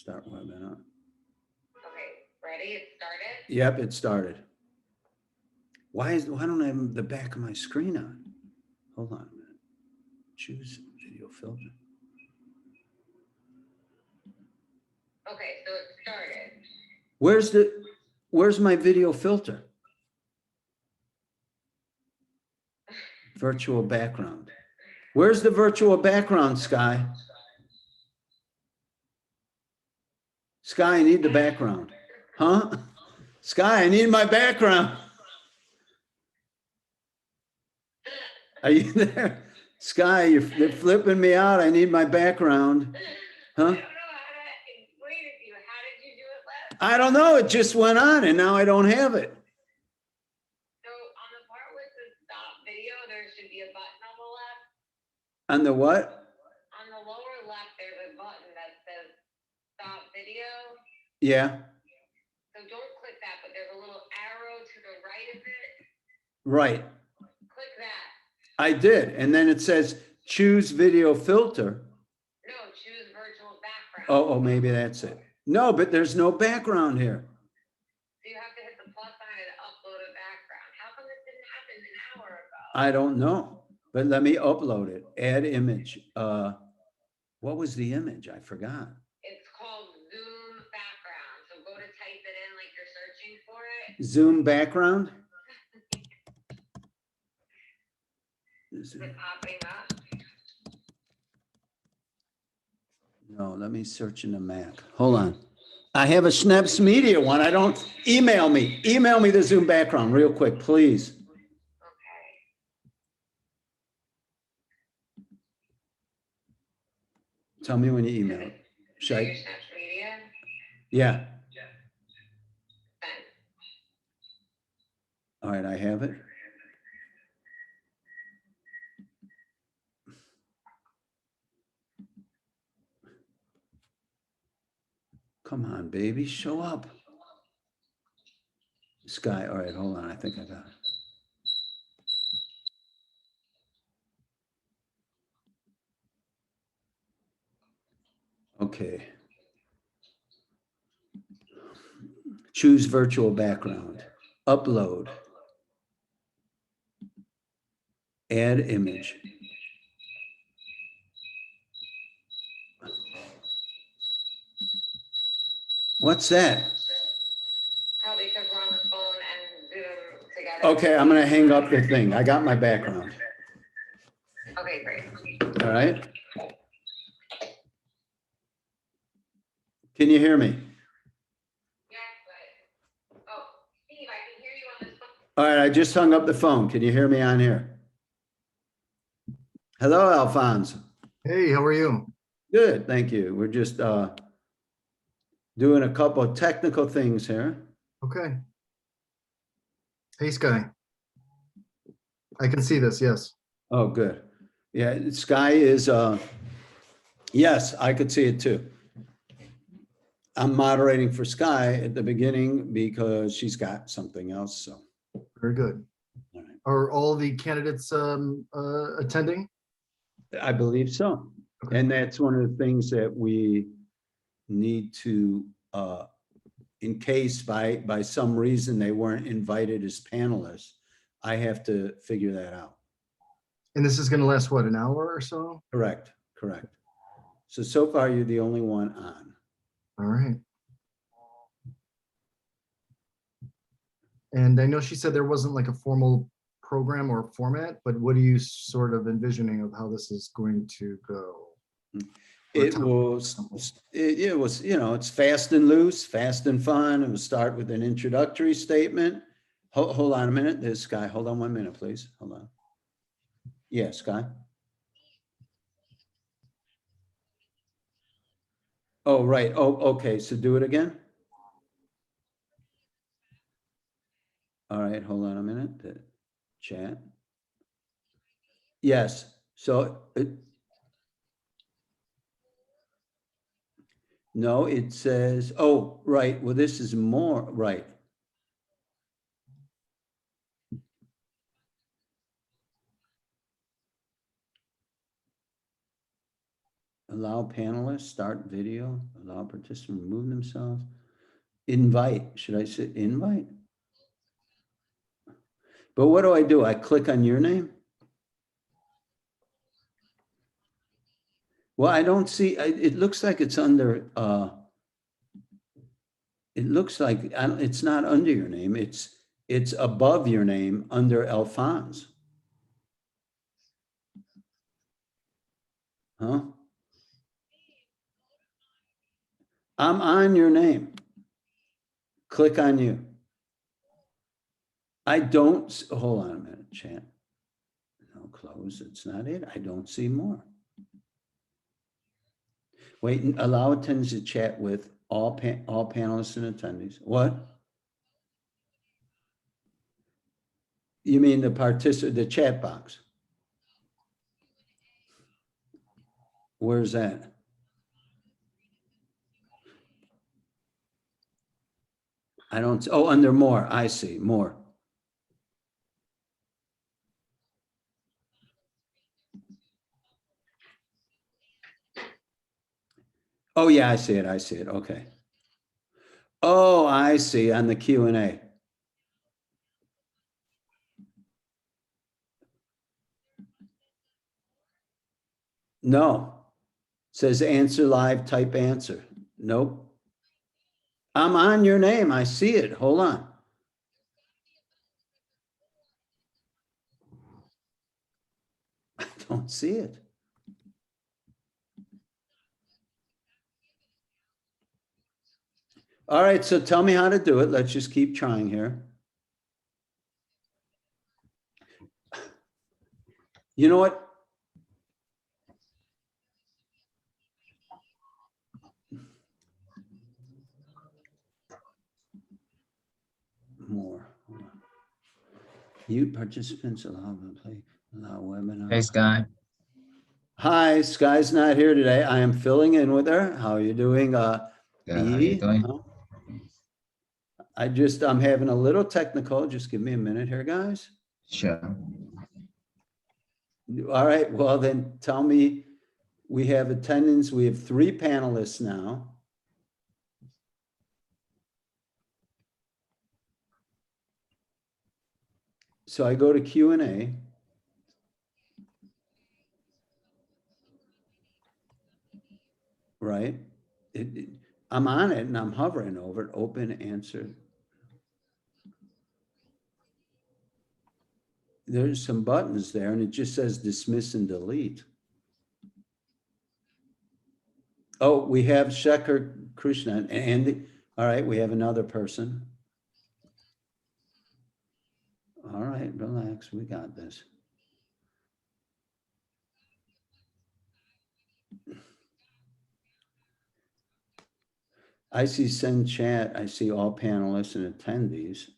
Start webinar. Okay, ready? It started? Yep, it started. Why don't I have the back of my screen on? Hold on a minute. Choose video filter. Okay, so it started. Where's my video filter? Virtual background. Where's the virtual background, Sky? Sky, I need the background. Huh? Sky, I need my background. Are you there? Sky, they're flipping me out. I need my background. Huh? I don't know how to explain it to you. How did you do it last? I don't know. It just went on and now I don't have it. So on the part where it says stop video, there should be a button on the left. On the what? On the lower left, there's a button that says stop video. Yeah. So don't click that, but there's a little arrow to the right of it. Right. Click that. I did. And then it says choose video filter. No, choose virtual background. Oh, maybe that's it. No, but there's no background here. So you have to hit the plus sign and upload a background. How come this didn't happen an hour ago? I don't know, but let me upload it. Add image. What was the image? I forgot. It's called Zoom background. So go to type it in like you're searching for it. Zoom background. Is it popping up? No, let me search in the Mac. Hold on. I have a Schneps Media one. I don't, email me the Zoom background real quick, please. Okay. Tell me when you email it. Should Your I? Schneps Media? Yeah. Send. All right, I have it. Come on, baby, show up. Sky, all right, hold on. I think I got it. Okay. Choose virtual background. Upload. Add image. What's that? Probably because we're on the phone and Zoom together. Okay, I'm gonna hang up the thing. I got my background. Okay, great. All right. Can you hear me? Yeah, but, oh, Steve, I can hear you on this phone. All right, I just hung up the phone. Can you hear me on here? Hello, Alfonso. Hey, how are you? Good, thank you. We're just doing a couple of technical things here. Okay. Hey, Sky. I can see this, yes. Oh, good. Yeah, Sky is, yes, I could see it too. I'm moderating for Sky at the beginning because she's got something else, so. Very good. All right. Are all the candidates attending? I believe so. Okay. And that's one of the things that we need to, in case by some reason they weren't invited as panelists, I have to figure that out. And this is going to last, what, an hour or so? Correct, correct. So far you're the only one on. All right. And I know she said there wasn't like a formal program or format, but what are you sort of envisioning of how this is going to go? It was, you know, it's fast and loose, fast and fun. It will start with an introductory statement. Hold on a minute. There's Sky. Hold on 1 minute, please. Hold on. Yeah, Sky. Oh, right. Oh, okay. So do it again. All right. Hold on a minute. The chat. Yes. So no, it says, oh, right. Well, this is more, right. allow panelists, start video, allow participants remove themselves. Invite, should I say invite? But what do? I click on your name? Well, I don't see, it looks like it's under, it looks like it's not under your name. It's above your name under Alphonse. Huh? I'm on your name. Click on you. I don't, hold on a minute, chat. No, close, it's not it. I don't see more. Wait, allow attendees to chat with all panelists and attendees. What? You mean the chat box? Where's that? I don't, oh, under more, I see, more. Oh yeah, I see it, okay. Oh, I see, on the Q&A. No, says answer live, type answer. Nope. I'm on your name, I see it, hold on. I don't see it. All right, so tell me how to do it. Let's just keep trying here. You know what? More. Hold on. Mute participants, allow them to play, allow webinar. Hey, Sky. Hi, Sky's not here today. I am filling in with her. How are you doing? Good. How you doing? I'm having a little technical. Just give me a minute here, guys. Sure. All right, well then tell me, we have attendance. We have 3 panelists now. So I go to Q&A. Right? I'm on it and I'm hovering over it, open, answer. There's some buttons there and it just says dismiss and delete. Oh, we have Shekar Krishnan and Andy. All right, we have another person. All right, relax, we got this. I see send chat, I see all panelists and attendees.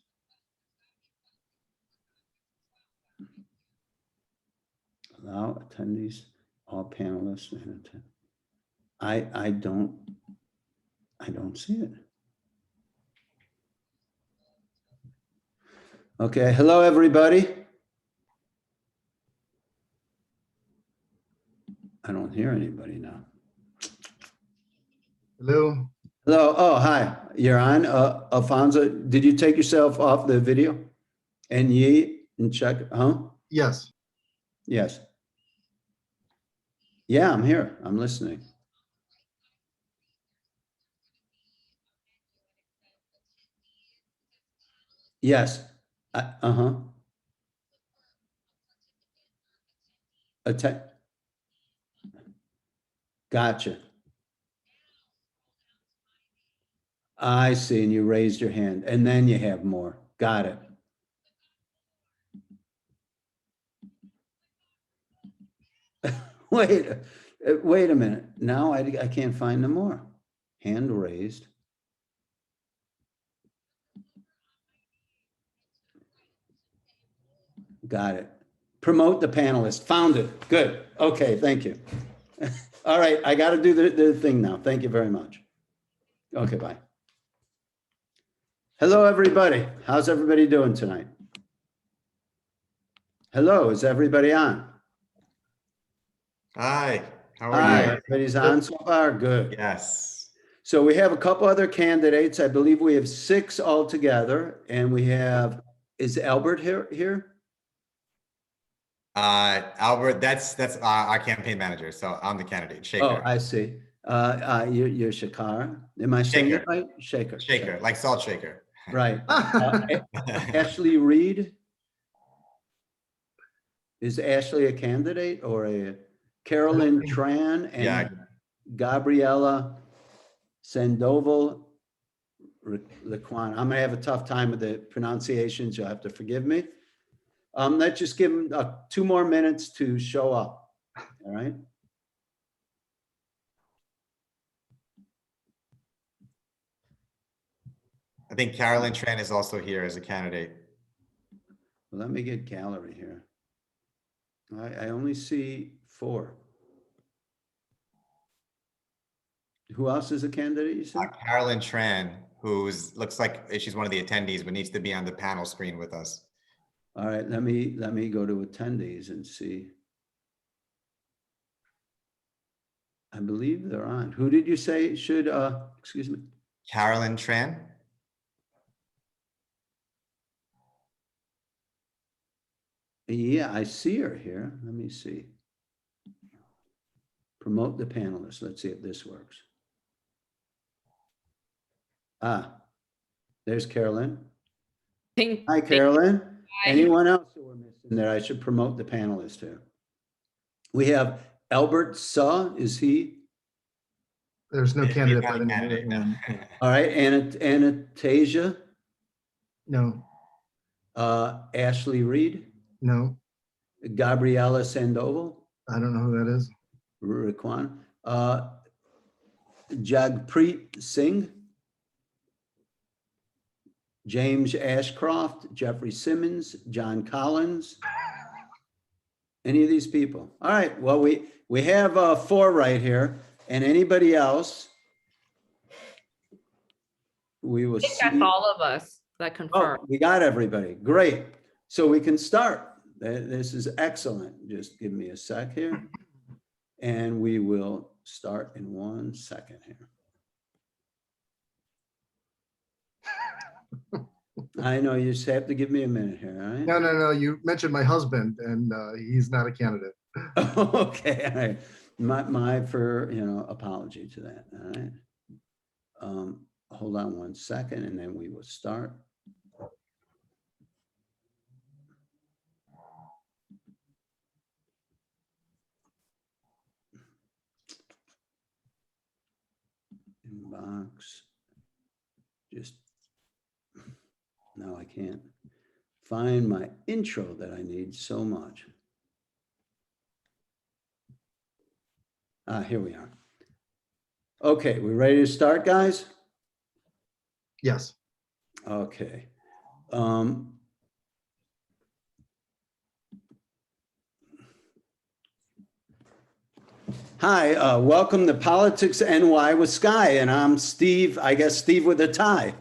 Allow attendees, all panelists and attendees. I don't see it. Okay, hello, everybody. I don't hear anybody now. Hello. Hello, oh, hi, you're on. Alfonso, did you take yourself off the video? And check, huh? Yes. Yes. Yeah, I'm here, I'm listening. Yes, uh-huh. Gotcha. I see, and you raised your hand, and then you have more. Got it. Wait a minute. Now I can't find the more. Hand raised. Got it. Promote the panelist. Found it. Good. Okay, thank you. All right, I got to do the thing now. Thank you very much. Okay, bye. Hello, everybody. How's everybody doing tonight? Hello, is everybody on? Hi, How Hi, are you? everybody's on so far, good. Yes. So we have a couple other candidates. I believe we have 6 altogether, and we have, is Albert here? Albert, that's our campaign manager. So I'm the candidate, Oh, Shaker. I see. You're Shekar. Am I saying it Shaker. right? Shaker. Shaker, like salt shaker. Right. Ashley Reed? Is Ashley a candidate or a Carolyn Tran Yeah. and Gabriella Sandoval Lequan? I'm gonna have a tough time with the pronunciations. You'll have to forgive me. Let's just give them 2 more minutes to show up. All right. I think Carolyn Tran is also here as a candidate. Well, let me get gallery here. I only see 4. Who else is a candidate, you said? Carolyn Tran, looks like she's one of the attendees, but needs to be on the panel screen with us. All right, let me go to attendees and see. I believe they're on. Who did you say should, excuse me? Carolyn Tran. Yeah, I see her here. Let me see. Promote the panelists. Let's see if this works. There's Carolyn. Hi, Carolyn. Anyone else who we're missing there? I should promote the panelists here. We have Albert Suh. Is he? There's no He's candidate not by a the name. candidate, no. All right, Anastasia. No, Ashley Reed. no, Gabriella Sandoval. I don't know who that is. Raquan. Jagpreet Singh. James Ashcroft, Jeffrey Simmons, John Collins. Any of these people? All right, well, we have 4 right here, and anybody else? We will I think see. that's all of us that confirm. Oh, we got everybody. Great. So we can start. This is excellent. Just give me a sec here. And we will start in 1 second here. I know, you just have to give me a minute here, all right? No. You mentioned my husband and he's not a candidate. Okay, all right. My apology to that, all right? Hold on 1 second and then we will start. Inbox. Just, now I can't find my intro that I need so much. Here we are. Okay, we ready to start, guys? Yes. Okay. Hi, welcome to Politics NY with Sky, and I'm Steve, I guess Steve with a tie.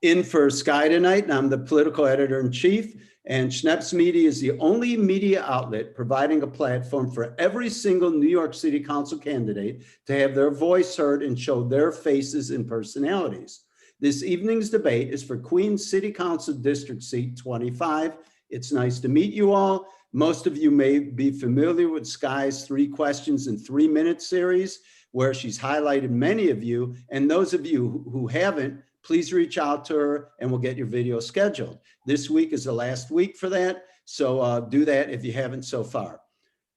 In for Sky tonight, and I'm the political editor-in-chief, and Schneps Media is the only media outlet providing a platform for every single New York City Council candidate to have their voice heard and show their faces and personalities. This evening's debate is for Queens City Council District Seat 25. It's nice to meet you all. Most of you may be familiar with Sky's 3 questions in 3 minutes series, where she's highlighted many of you. And those of you who haven't, please reach out to her and we'll get your video scheduled. This week is the last week for that, so do that if you haven't so far.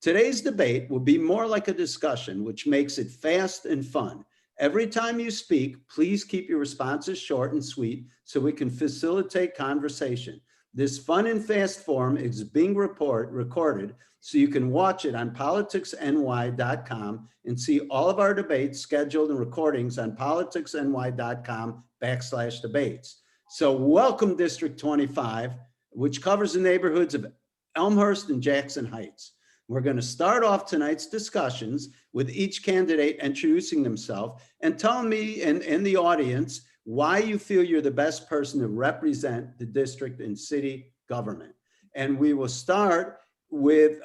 Today's debate will be more like a discussion, which makes it fast and fun. Every time you speak, please keep your responses short and sweet so we can facilitate conversation. This fun and fast form is being recorded, so you can watch it on PoliticsNY.com and see all of our debates scheduled and recordings on PoliticsNY.com/debates. So welcome District 25, which covers the neighborhoods of Elmhurst and Jackson Heights. We're going to start off tonight's discussions with each candidate introducing themselves and telling me and the audience why you feel you're the best person to represent the district and city government. And we will start with,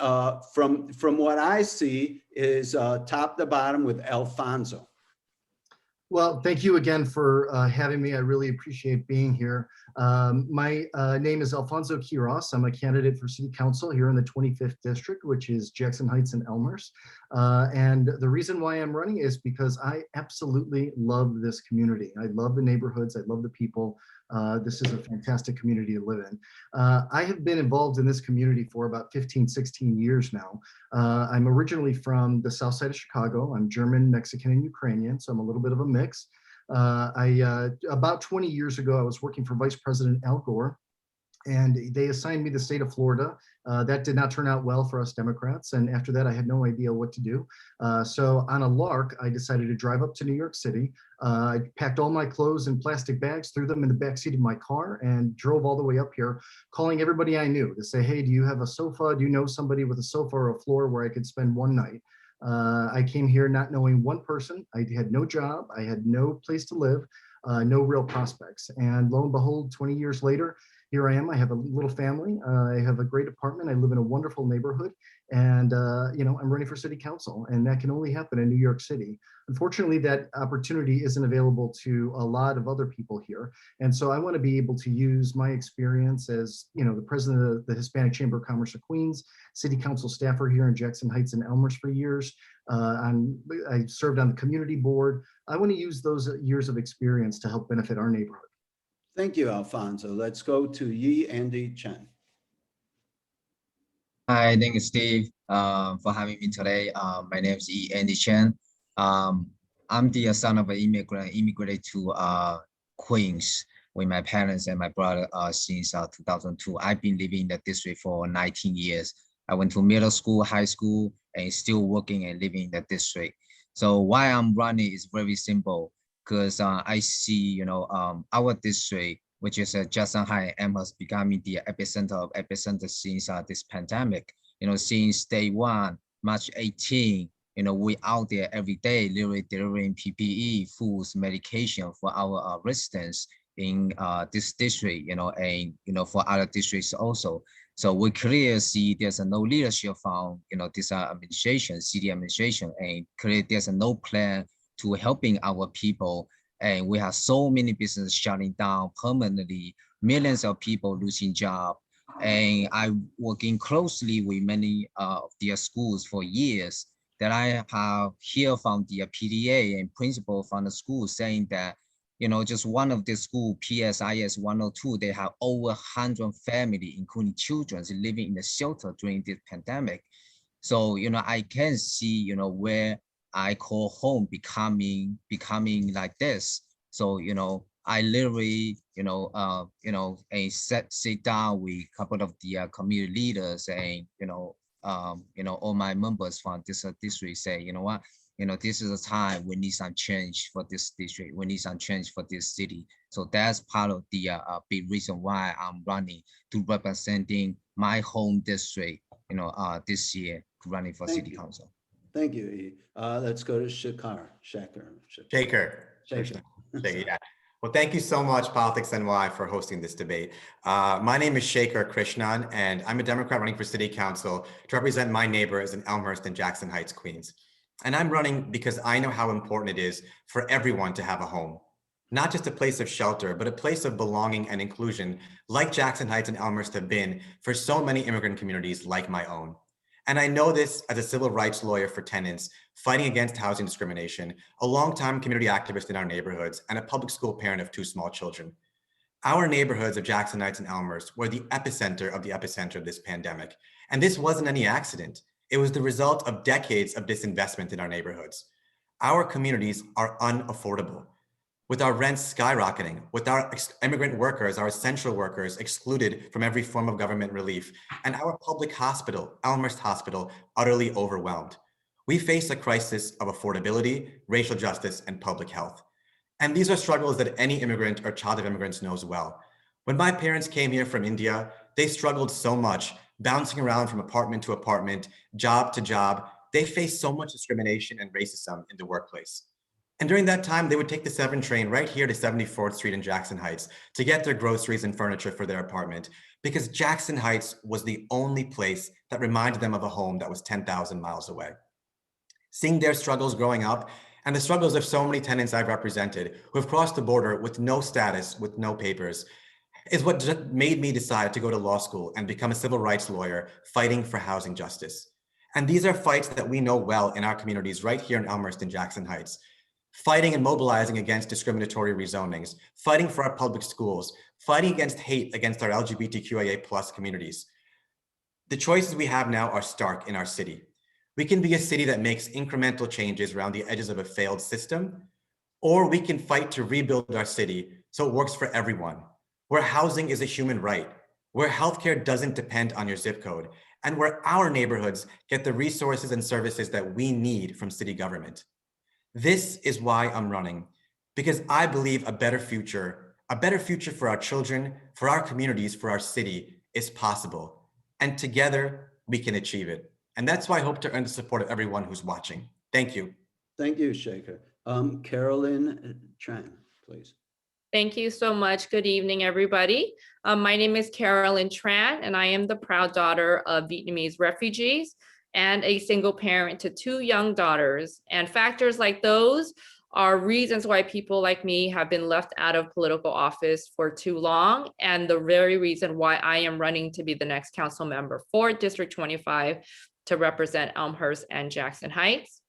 from what I see is top to bottom with Alfonso. Well, thank you again for having me. I really appreciate being here. My name is Alfonso Quiros. I'm a candidate for City Council here in the 25th District, which is Jackson Heights and Elmhurst. And the reason why I'm running is because I absolutely love this community. I love the neighborhoods. I love the people. This is a fantastic community to live in. I have been involved in this community for about 15, 16 years now. I'm originally from the south side of Chicago. I'm German, Mexican, and Ukrainian, so I'm a little bit of a mix. About 20 years ago, I was working for Vice President Al Gore, and they assigned me the state of Florida. That did not turn out well for us Democrats, and after that, I had no idea what to do. So on a lark, I decided to drive up to New York City. I packed all my clothes in plastic bags, threw them in the backseat of my car, and drove all the way up here, calling everybody I knew to say, hey, do you have a sofa? Do you know somebody with a sofa or a floor where I could spend one night? I came here not knowing one person. I had no job. I had no place to live, no real prospects. And lo and behold, 20 years later, here I am. I have a little family. I have a great apartment. I live in a wonderful neighborhood, and I'm running for city council, and that can only happen in New York City. Unfortunately, that opportunity isn't available to a lot of other people here, and so I want to be able to use my experience as the president of the Hispanic Chamber of Commerce of Queens, city council staffer here in Jackson Heights and Elmhurst for years. I served on the community board. I want to use those years of experience to help benefit our neighborhood. Thank you, Alfonso. Let's go to Andy Chen. Hi, thank you, Steve, for having me today. My name is Andy Chen. I'm the son of an immigrant, immigrated to Queens with my parents and my brother since 2002. I've been living in the district for 19 years. I went to middle school, high school, and still working and living in the district. So why I'm running is very simple, because I see, our district, which is Jackson Heights, Elmhurst, becoming the epicenter since this pandemic. Since day one, March 18, we out there every day, literally delivering PPE, foods, medication for our residents in this district, and for other districts also. So we clearly see there's no leadership from this administration, city administration, and clearly there's no plan to helping our people. And we have so many businesses shutting down permanently, millions of people losing jobs. And I'm working closely with many of their schools for years, that I have heard from the PDA and principal from the school saying that, just one of the school, PSIS 102, they have over 100 families, including children, living in the shelter during this pandemic. So, I can see, where I call home becoming like this. So, I literally, sit down with a couple of the community leaders and, all my members from this district say, you know what, this is a time we need some change for this district. We need some change for this city. So that's part of the big reason why I'm running to representing my home district, this year, running for city council. Thank you, E. Let's go to Shekar. Shekar. Yeah. Well, thank you so much, PoliticsNY, for hosting this debate. My name is Shekar Krishnan, and I'm a Democrat running for city council to represent my neighbors in Elmhurst and Jackson Heights, Queens. And I'm running because I know how important it is for everyone to have a home, not just a place of shelter, but a place of belonging and inclusion, like Jackson Heights and Elmhurst have been for so many immigrant communities like my own. And I know this as a civil rights lawyer for tenants, fighting against housing discrimination, a longtime community activist in our neighborhoods, and a public school parent of 2 small children. Our neighborhoods of Jackson Heights and Elmhurst were the epicenter of this pandemic. And this wasn't any accident. It was the result of decades of disinvestment in our neighborhoods. Our communities are unaffordable, with our rents skyrocketing, with our immigrant workers, our essential workers excluded from every form of government relief, and our public hospital, Elmhurst Hospital, utterly overwhelmed. We face a crisis of affordability, racial justice, and public health. And these are struggles that any immigrant or child of immigrants knows well. When my parents came here from India, they struggled so much, bouncing around from apartment to apartment, job to job. They faced so much discrimination and racism in the workplace. And during that time, they would take the 7 train right here to 74th Street in Jackson Heights to get their groceries and furniture for their apartment, because Jackson Heights was the only place that reminded them of a home that was 10,000 miles away. Seeing their struggles growing up and the struggles of so many tenants I've represented who have crossed the border with no status, with no papers, is what made me decide to go to law school and become a civil rights lawyer fighting for housing justice. And these are fights that we know well in our communities right here in Elmhurst and Jackson Heights. Fighting and mobilizing against discriminatory rezonings, fighting for our public schools, fighting against hate against our LGBTQIA+ communities. The choices we have now are stark in our city. We can be a city that makes incremental changes around the edges of a failed system, or we can fight to rebuild our city so it works for everyone, where housing is a human right, where healthcare doesn't depend on your zip code, and where our neighborhoods get the resources and services that we need from city government. This is why I'm running, because I believe a better future for our children, for our communities, for our city is possible. And together we can achieve it. And that's why I hope to earn the support of everyone who's watching. Thank you. Thank you, Shekar. Carolyn Tran, please. Thank you so much. Good evening, everybody. My name is Carolyn Tran, and I am the proud daughter of Vietnamese refugees and a single parent to 2 young daughters. And factors like those are reasons why people like me have been left out of political office for too long, and the very reason why I am running to be the next council member for District 25 to represent Elmhurst and Jackson Heights.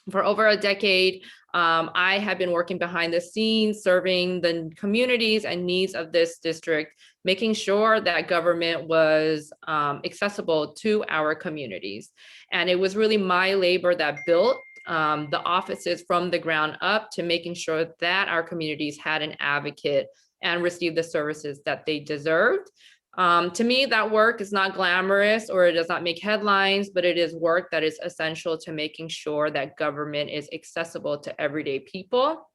For over a decade, I have been working behind the scenes, serving the communities and needs of this district, making sure that government was accessible to our communities. And it was really my labor that built the offices from the ground up to making sure that our communities had an advocate and received the services that they deserved. To me, that work is not glamorous or it does not make headlines, but it is work that is essential to making sure that government is accessible to everyday people.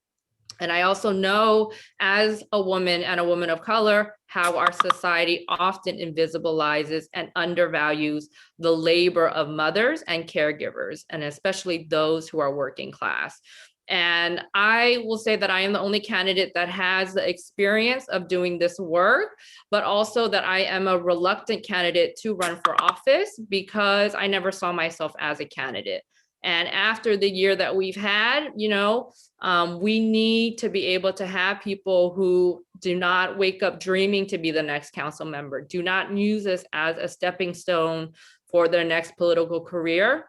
And I also know, as a woman and a woman of color, how our society often invisibilizes and undervalues the labor of mothers and caregivers, and especially those who are working class. And I will say that I am the only candidate that has the experience of doing this work, but also that I am a reluctant candidate to run for office because I never saw myself as a candidate. And after the year that we've had, we need to be able to have people who do not wake up dreaming to be the next council member, do not use this as a stepping stone for their next political career,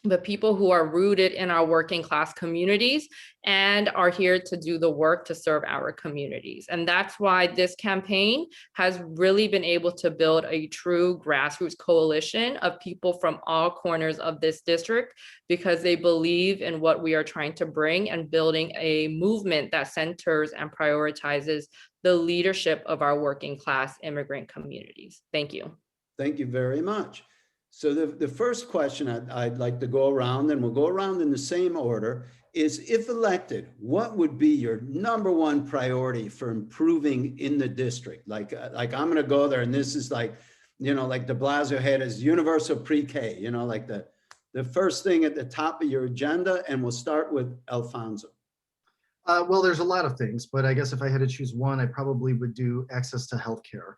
but people who are rooted in our working class communities and are here to do the work to serve our communities. And that's why this campaign has really been able to build a true grassroots coalition of people from all corners of this district, because they believe in what we are trying to bring and building a movement that centers and prioritizes the leadership of our working class immigrant communities. Thank you. Thank you very much. So the first question I'd like to go around, and we'll go around in the same order, is if elected, what would be your #1 priority for improving in the district? Like I'm gonna go there, and this is like, like de Blasio had as universal pre-K, like the first thing at the top of your agenda, and we'll start with Alfonso. Well, there's a lot of things, but I guess if I had to choose one, I probably would do access to healthcare.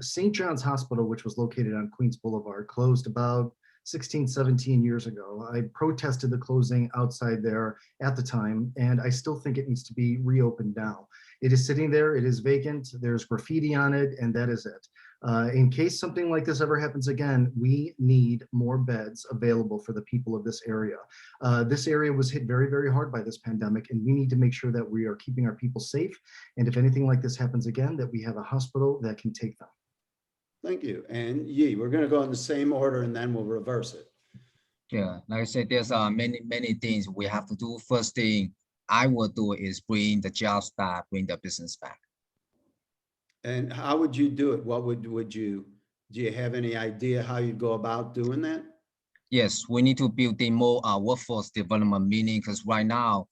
St. John's Hospital, which was located on Queens Boulevard, closed about 16, 17 years ago. I protested the closing outside there at the time, and I still think it needs to be reopened now. It is sitting there, it is vacant, there's graffiti on it, and that is it. In case something like this ever happens again, we need more beds available for the people of this area. This area was hit very, very hard by this pandemic, and we need to make sure that we are keeping our people safe. And if anything like this happens again, that we have a hospital that can take them. Thank you. And Yi, we're going to go in the same order, and then we'll reverse it. Yeah, like I said, there's many things we have to do. First thing I will do is bring the jobs back, bring the business back. And how would you do it? What do you have any idea how you'd go about doing that? Yes, we need to build a more workforce development, meaning because right now,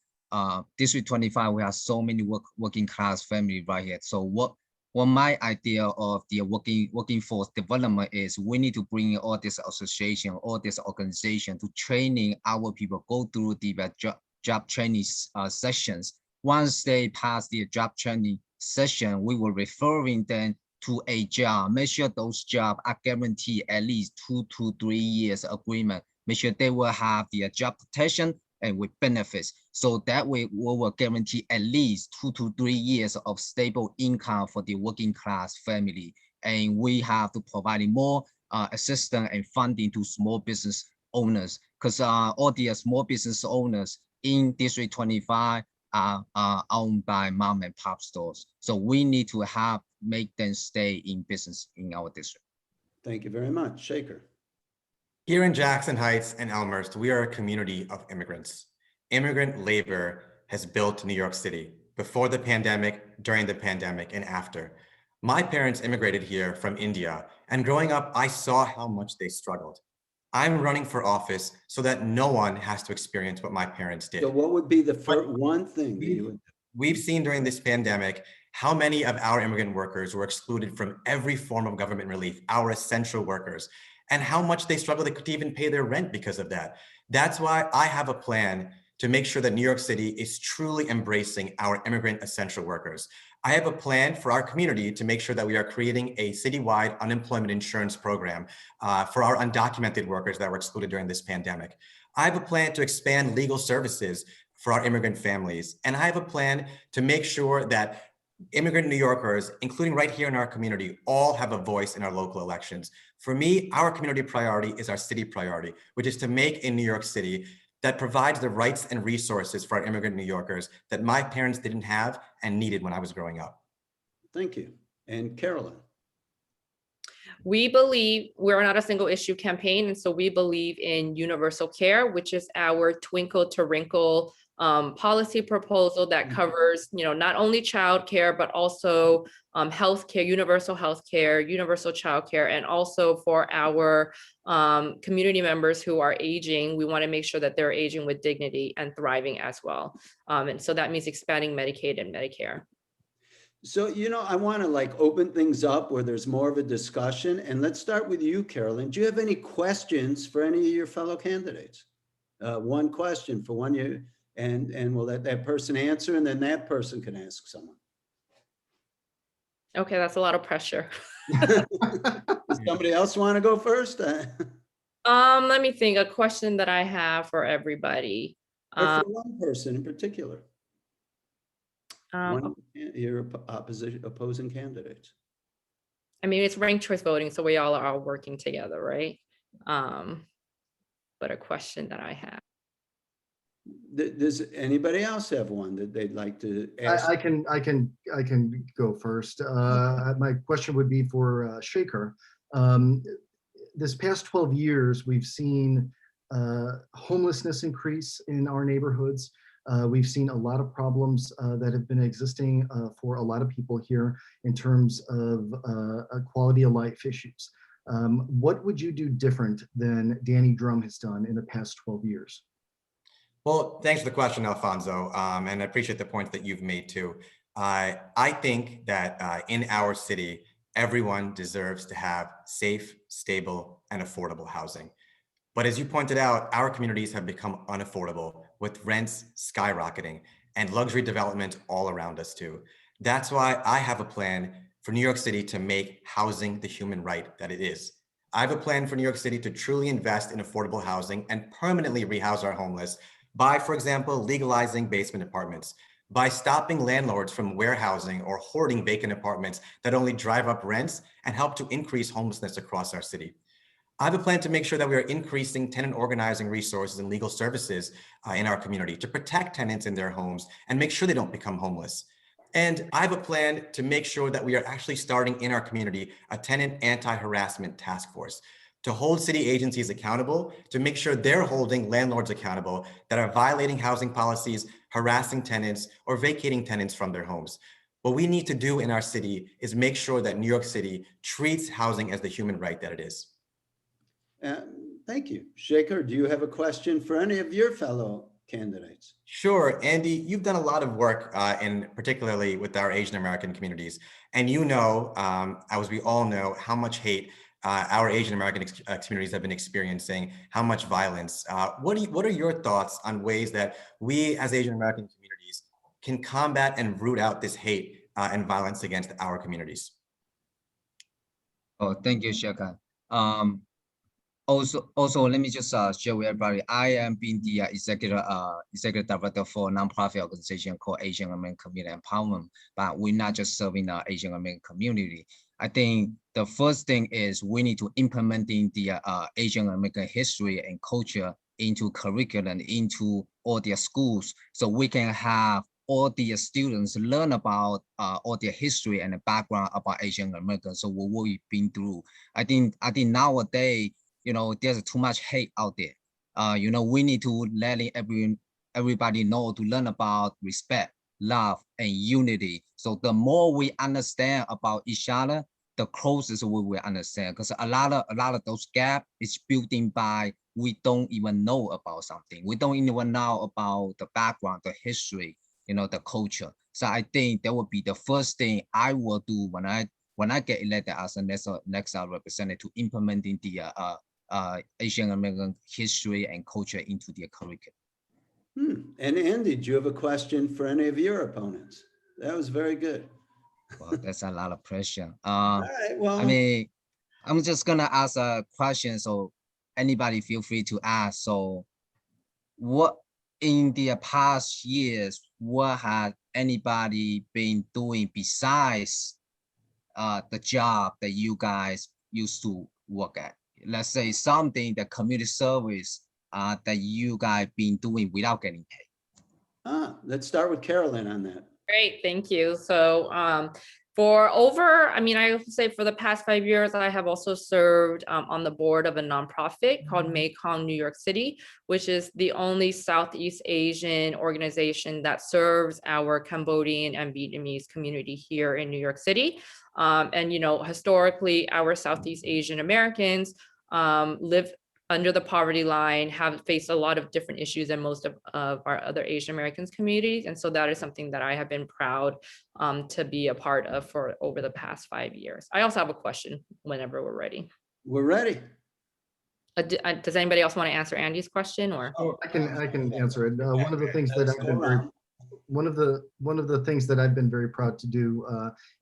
District 25, we have so many working class family right here. So what my idea of the working force development is, we need to bring all this association, all this organization to training our people, go through the job training sessions. Once they pass the job training session, we will referring them to a job. Make sure those jobs are guaranteed at least 2 to 3 years agreement. Make sure they will have the job protection and with benefits. So that way we will guarantee at least 2 to 3 years of stable income for the working class family. And we have to provide more assistance and funding to small business owners, because all the small business owners in District 25 are owned by mom and pop stores. So we need to make them stay in business in our district. Thank you very much. Shekar. Here in Jackson Heights and Elmhurst, we are a community of immigrants. Immigrant labor has built New York City before the pandemic, during the pandemic, and after. My parents immigrated here from India, and growing up, I saw how much they struggled. I'm running for office so that no one has to experience what my parents did. So what would be the first one thing that you would do? We've seen during this pandemic how many of our immigrant workers were excluded from every form of government relief, our essential workers, and how much they struggled. They couldn't even pay their rent because of that. That's why I have a plan to make sure that New York City is truly embracing our immigrant essential workers. I have a plan for our community to make sure that we are creating a citywide unemployment insurance program for our undocumented workers that were excluded during this pandemic. I have a plan to expand legal services for our immigrant families. And I have a plan to make sure that immigrant New Yorkers, including right here in our community, all have a voice in our local elections. For me, our community priority is our city priority, which is to make a New York City that provides the rights and resources for our immigrant New Yorkers that my parents didn't have and needed when I was growing up. Thank you. And Carolyn. We believe we're not a single issue campaign, and so we believe in universal care, which is our twinkle to wrinkle policy proposal that covers, not only childcare, but also healthcare, universal healthcare, universal childcare, and also for our community members who are aging, we want to make sure that they're aging with dignity and thriving as well. And so that means expanding Medicaid and Medicare. So, I want to open things up where there's more of a discussion, and let's start with you, Carolyn. Do you have any questions for any of your fellow candidates? One question for one year, and we'll let that person answer, and then that person can ask someone. Okay, that's a lot of pressure. Does somebody else want to go first? Let me think, a question that I have for everybody. Or for one person in particular. Um, Your opposing candidates. I mean, it's ranked choice voting, so we all are working together, right? But a question that I have. Does anybody else have one that they'd like to ask? I can go first. My question would be for Shekar. This past 12 years, we've seen homelessness increase in our neighborhoods. We've seen a lot of problems that have been existing for a lot of people here in terms of quality of life issues. What would you do different than Danny Drum has done in the past 12 years? Well, thanks for the question, Alfonso, and I appreciate the points that you've made too. I think that in our city, everyone deserves to have safe, stable, and affordable housing. But as you pointed out, our communities have become unaffordable with rents skyrocketing and luxury development all around us too. That's why I have a plan for New York City to make housing the human right that it is. I have a plan for New York City to truly invest in affordable housing and permanently rehouse our homeless by, for example, legalizing basement apartments, by stopping landlords from warehousing or hoarding vacant apartments that only drive up rents and help to increase homelessness across our city. I have a plan to make sure that we are increasing tenant organizing resources and legal services in our community to protect tenants in their homes and make sure they don't become homeless. And I have a plan to make sure that we are actually starting in our community a tenant anti-harassment task force to hold city agencies accountable, to make sure they're holding landlords accountable that are violating housing policies, harassing tenants, or vacating tenants from their homes. What we need to do in our city is make sure that New York City treats housing as the human right that it is. Thank you. Shekar, do you have a question for any of your fellow candidates? Sure, Andy, you've done a lot of work particularly with our Asian American communities. And as we all know, how much hate our Asian American communities have been experiencing, how much violence. What are your thoughts on ways that we as Asian American communities can combat and root out this hate and violence against our communities? Oh, thank you, Shekar. Also, let me just share with everybody. I am being the executive director for a nonprofit organization called Asian American Community Empowerment. But we're not just serving the Asian American community. I think the first thing is we need to implementing the Asian American history and culture into curriculum, into all their schools, so we can have all the students learn about all their history and the background about Asian Americans. So what we've been through. I think nowadays, there's too much hate out there. We need to letting everybody know to learn about respect, love, and unity. So the more we understand about each other, the closest we will understand. Because a lot of those gaps is built in by we don't even know about something. We don't even know about the background, the history, the culture. So I think that would be the first thing I will do when I get elected as a next representative, to implementing the Asian American history and culture into their curriculum. And Andy, do you have a question for any of your opponents? That was very good. Well, that's a lot of pressure. All right, well, I mean, I'm just gonna ask a question, so anybody feel free to ask. So what in the past years, what had anybody been doing besides the job that you guys used to work at? Let's say something, the community service that you guys been doing without getting paid. Let's start with Carolyn on that. Great, thank you. So I would say for the past 5 years, I have also served on the board of a nonprofit called Mekong New York City, which is the only Southeast Asian organization that serves our Cambodian and Vietnamese community here in New York City. And historically, our Southeast Asian Americans live under the poverty line, have faced a lot of different issues than most of our other Asian Americans communities. And so that is something that I have been proud to be a part of for over the past 5 years. I also have a question whenever we're ready. We're ready. Does anybody else want to answer Andy's question, or? I can answer it. One of the things that I've been one of the things that I've been very proud to do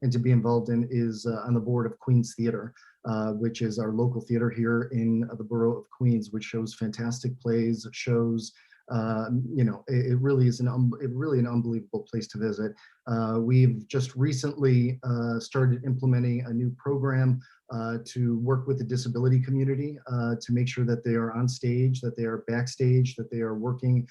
and to be involved in is on the board of Queens Theater, which is our local theater here in the borough of Queens, which shows fantastic plays, shows, it really is an unbelievable place to visit. We've just recently started implementing a new program to work with the disability community to make sure that they are on stage, that they are backstage, that they are working.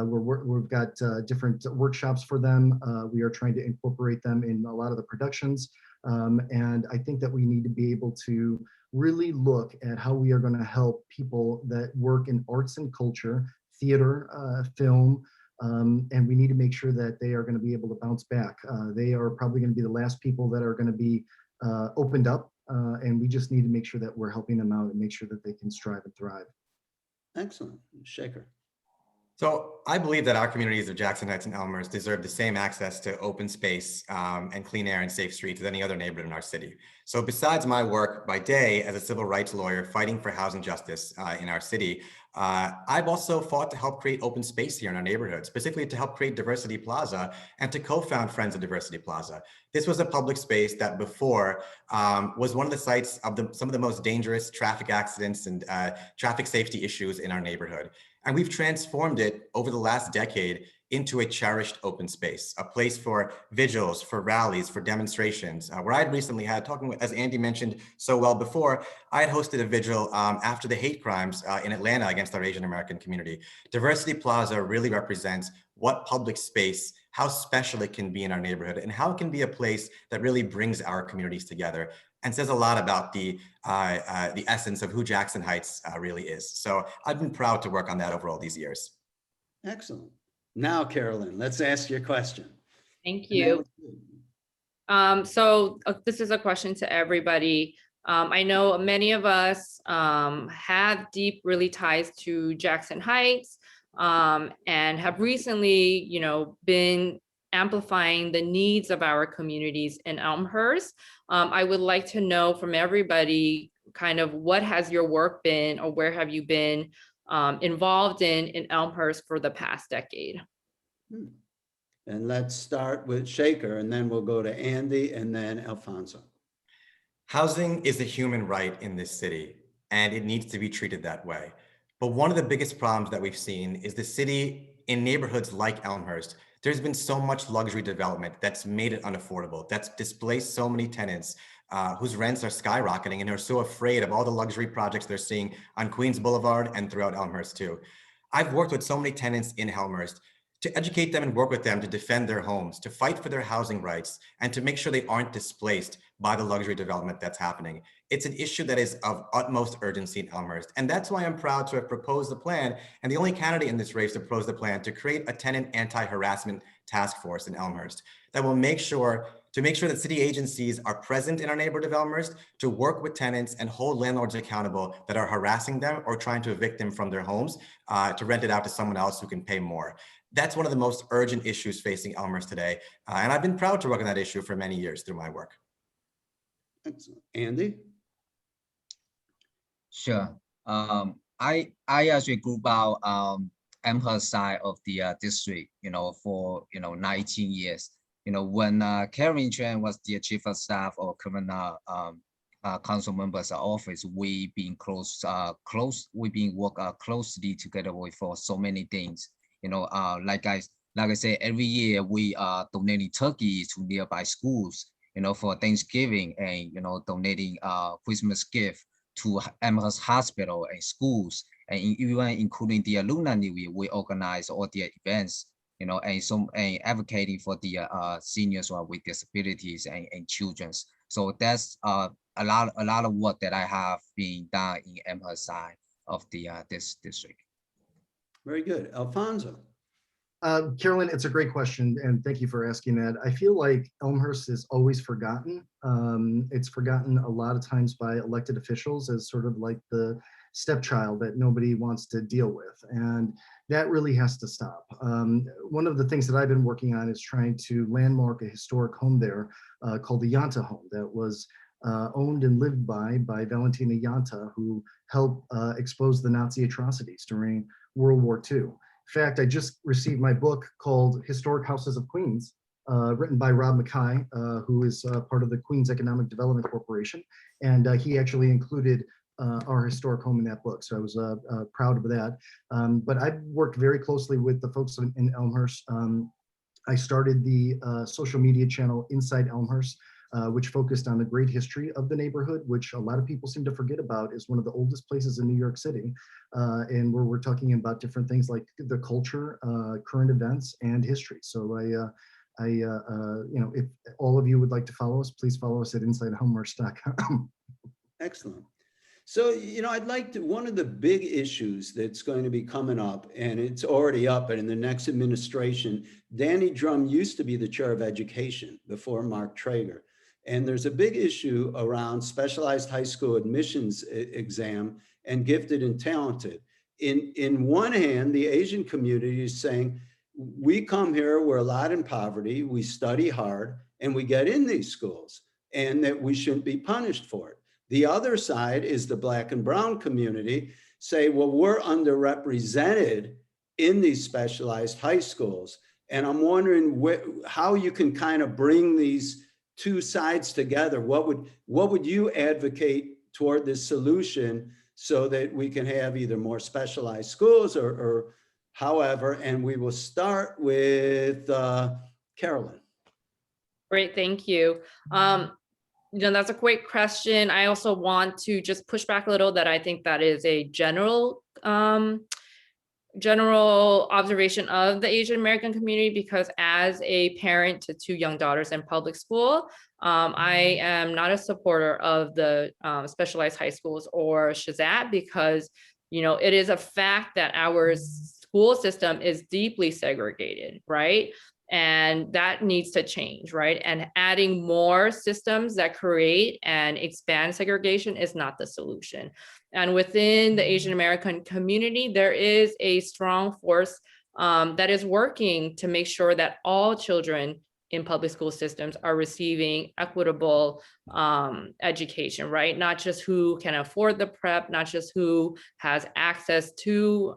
We've got different workshops for them. We are trying to incorporate them in a lot of the productions. And I think that we need to be able to really look at how we are going to help people that work in arts and culture, theater, film, and we need to make sure that they are going to be able to bounce back. They are probably going to be the last people that are going to be opened up, and we just need to make sure that we're helping them out and make sure that they can strive and thrive. Excellent. Shekar. So I believe that our communities of Jackson Heights and Elmhurst deserve the same access to open space and clean air and safe streets as any other neighborhood in our city. So besides my work by day as a civil rights lawyer fighting for housing justice in our city, I've also fought to help create open space here in our neighborhood, specifically to help create Diversity Plaza and to co-found Friends of Diversity Plaza. This was a public space that before was one of the sites of some of the most dangerous traffic accidents and traffic safety issues in our neighborhood. And we've transformed it over the last decade into a cherished open space, a place for vigils, for rallies, for demonstrations, where I had recently had, as Andy mentioned so well before, I had hosted a vigil after the hate crimes in Atlanta against our Asian American community. Diversity Plaza really represents what public space, how special it can be in our neighborhood, and how it can be a place that really brings our communities together and says a lot about the essence of who Jackson Heights really is. So I've been proud to work on that over all these years. Excellent. Now, Carolyn, let's ask your question. Thank you. So this is a question to everybody. I know many of us have deep really ties to Jackson Heights and have recently, been amplifying the needs of our communities in Elmhurst. I would like to know from everybody kind of what has your work been, or where have you been involved in Elmhurst for the past decade? And let's start with Shekar, and then we'll go to Andy and then Alfonso. Housing is a human right in this city, and it needs to be treated that way. But one of the biggest problems that we've seen is the city in neighborhoods like Elmhurst. There's been so much luxury development that's made it unaffordable, that's displaced so many tenants whose rents are skyrocketing and are so afraid of all the luxury projects they're seeing on Queens Boulevard and throughout Elmhurst too. I've worked with so many tenants in Elmhurst to educate them and work with them to defend their homes, to fight for their housing rights, and to make sure they aren't displaced by the luxury development that's happening. It's an issue that is of utmost urgency in Elmhurst. And that's why I'm proud to have proposed a plan, and the only candidate in this race to propose the plan, to create a tenant anti-harassment task force in Elmhurst that will make sure that city agencies are present in our neighborhood of Elmhurst to work with tenants and hold landlords accountable that are harassing them or trying to evict them from their homes to rent it out to someone else who can pay more. That's one of the most urgent issues facing Elmhurst today. And I've been proud to work on that issue for many years through my work. Excellent. Andy? Sure. I actually grew out Amherst side of the district, for 19 years. When Carolyn Tran was the chief of staff or current council members office, we've been we've been working closely together with for so many things. Like I say, every year we are donating turkeys to nearby schools, for Thanksgiving, and donating Christmas gift to Amherst Hospital and schools, and even including the Lunar New Year, we organize all the events, and advocating for the seniors with disabilities and children's. So that's a lot of work that I have been done in Amherst side of the this district. Very good. Alfonso? Carolyn, it's a great question, and thank you for asking that. I feel like Elmhurst is always forgotten. It's forgotten a lot of times by elected officials as sort of like the stepchild that nobody wants to deal with, and that really has to stop. One of the things that I've been working on is trying to landmark a historic home there called the Yanta home that was owned and lived by Valentina Yanta, who helped expose the Nazi atrocities during World War II. In fact, I just received my book called Historic Houses of Queens, written by Rob Mackay, who is part of the Queens Economic Development Corporation. And he actually included our historic home in that book. So I was proud of that. But I've worked very closely with the folks in Elmhurst. I started the social media channel Inside Elmhurst, which focused on the great history of the neighborhood, which a lot of people seem to forget about, is one of the oldest places in New York City, and where we're talking about different things like the culture, current events, and history. So if all of you would like to follow us, please follow us at InsideElmhurst.com. Excellent. So, I'd like to, one of the big issues that's going to be coming up, and it's already up, and in the next administration, Danny Drum used to be the chair of education before Mark Traeger. And there's a big issue around specialized high school admissions exam and gifted and talented. In one hand, the Asian community is saying, we come here, we're a lot in poverty, we study hard, and we get in these schools, and that we shouldn't be punished for it. The other side is the Black and brown community say, well, we're underrepresented in these specialized high schools. And I'm wondering how you can kind of bring these two sides together. What would you advocate toward this solution so that we can have either more specialized schools or however? And we will start with Carolyn. Great, thank you. That's a great question. I also want to just push back a little that I think that is a general observation of the Asian American community, because as a parent to two young daughters in public school, I am not a supporter of the specialized high schools or Shazat, because it is a fact that our school system is deeply segregated, right? And that needs to change, right? And adding more systems that create and expand segregation is not the solution. And within the Asian American community, there is a strong force that is working to make sure that all children in public school systems are receiving equitable education, right? Not just who can afford the prep, not just who has access to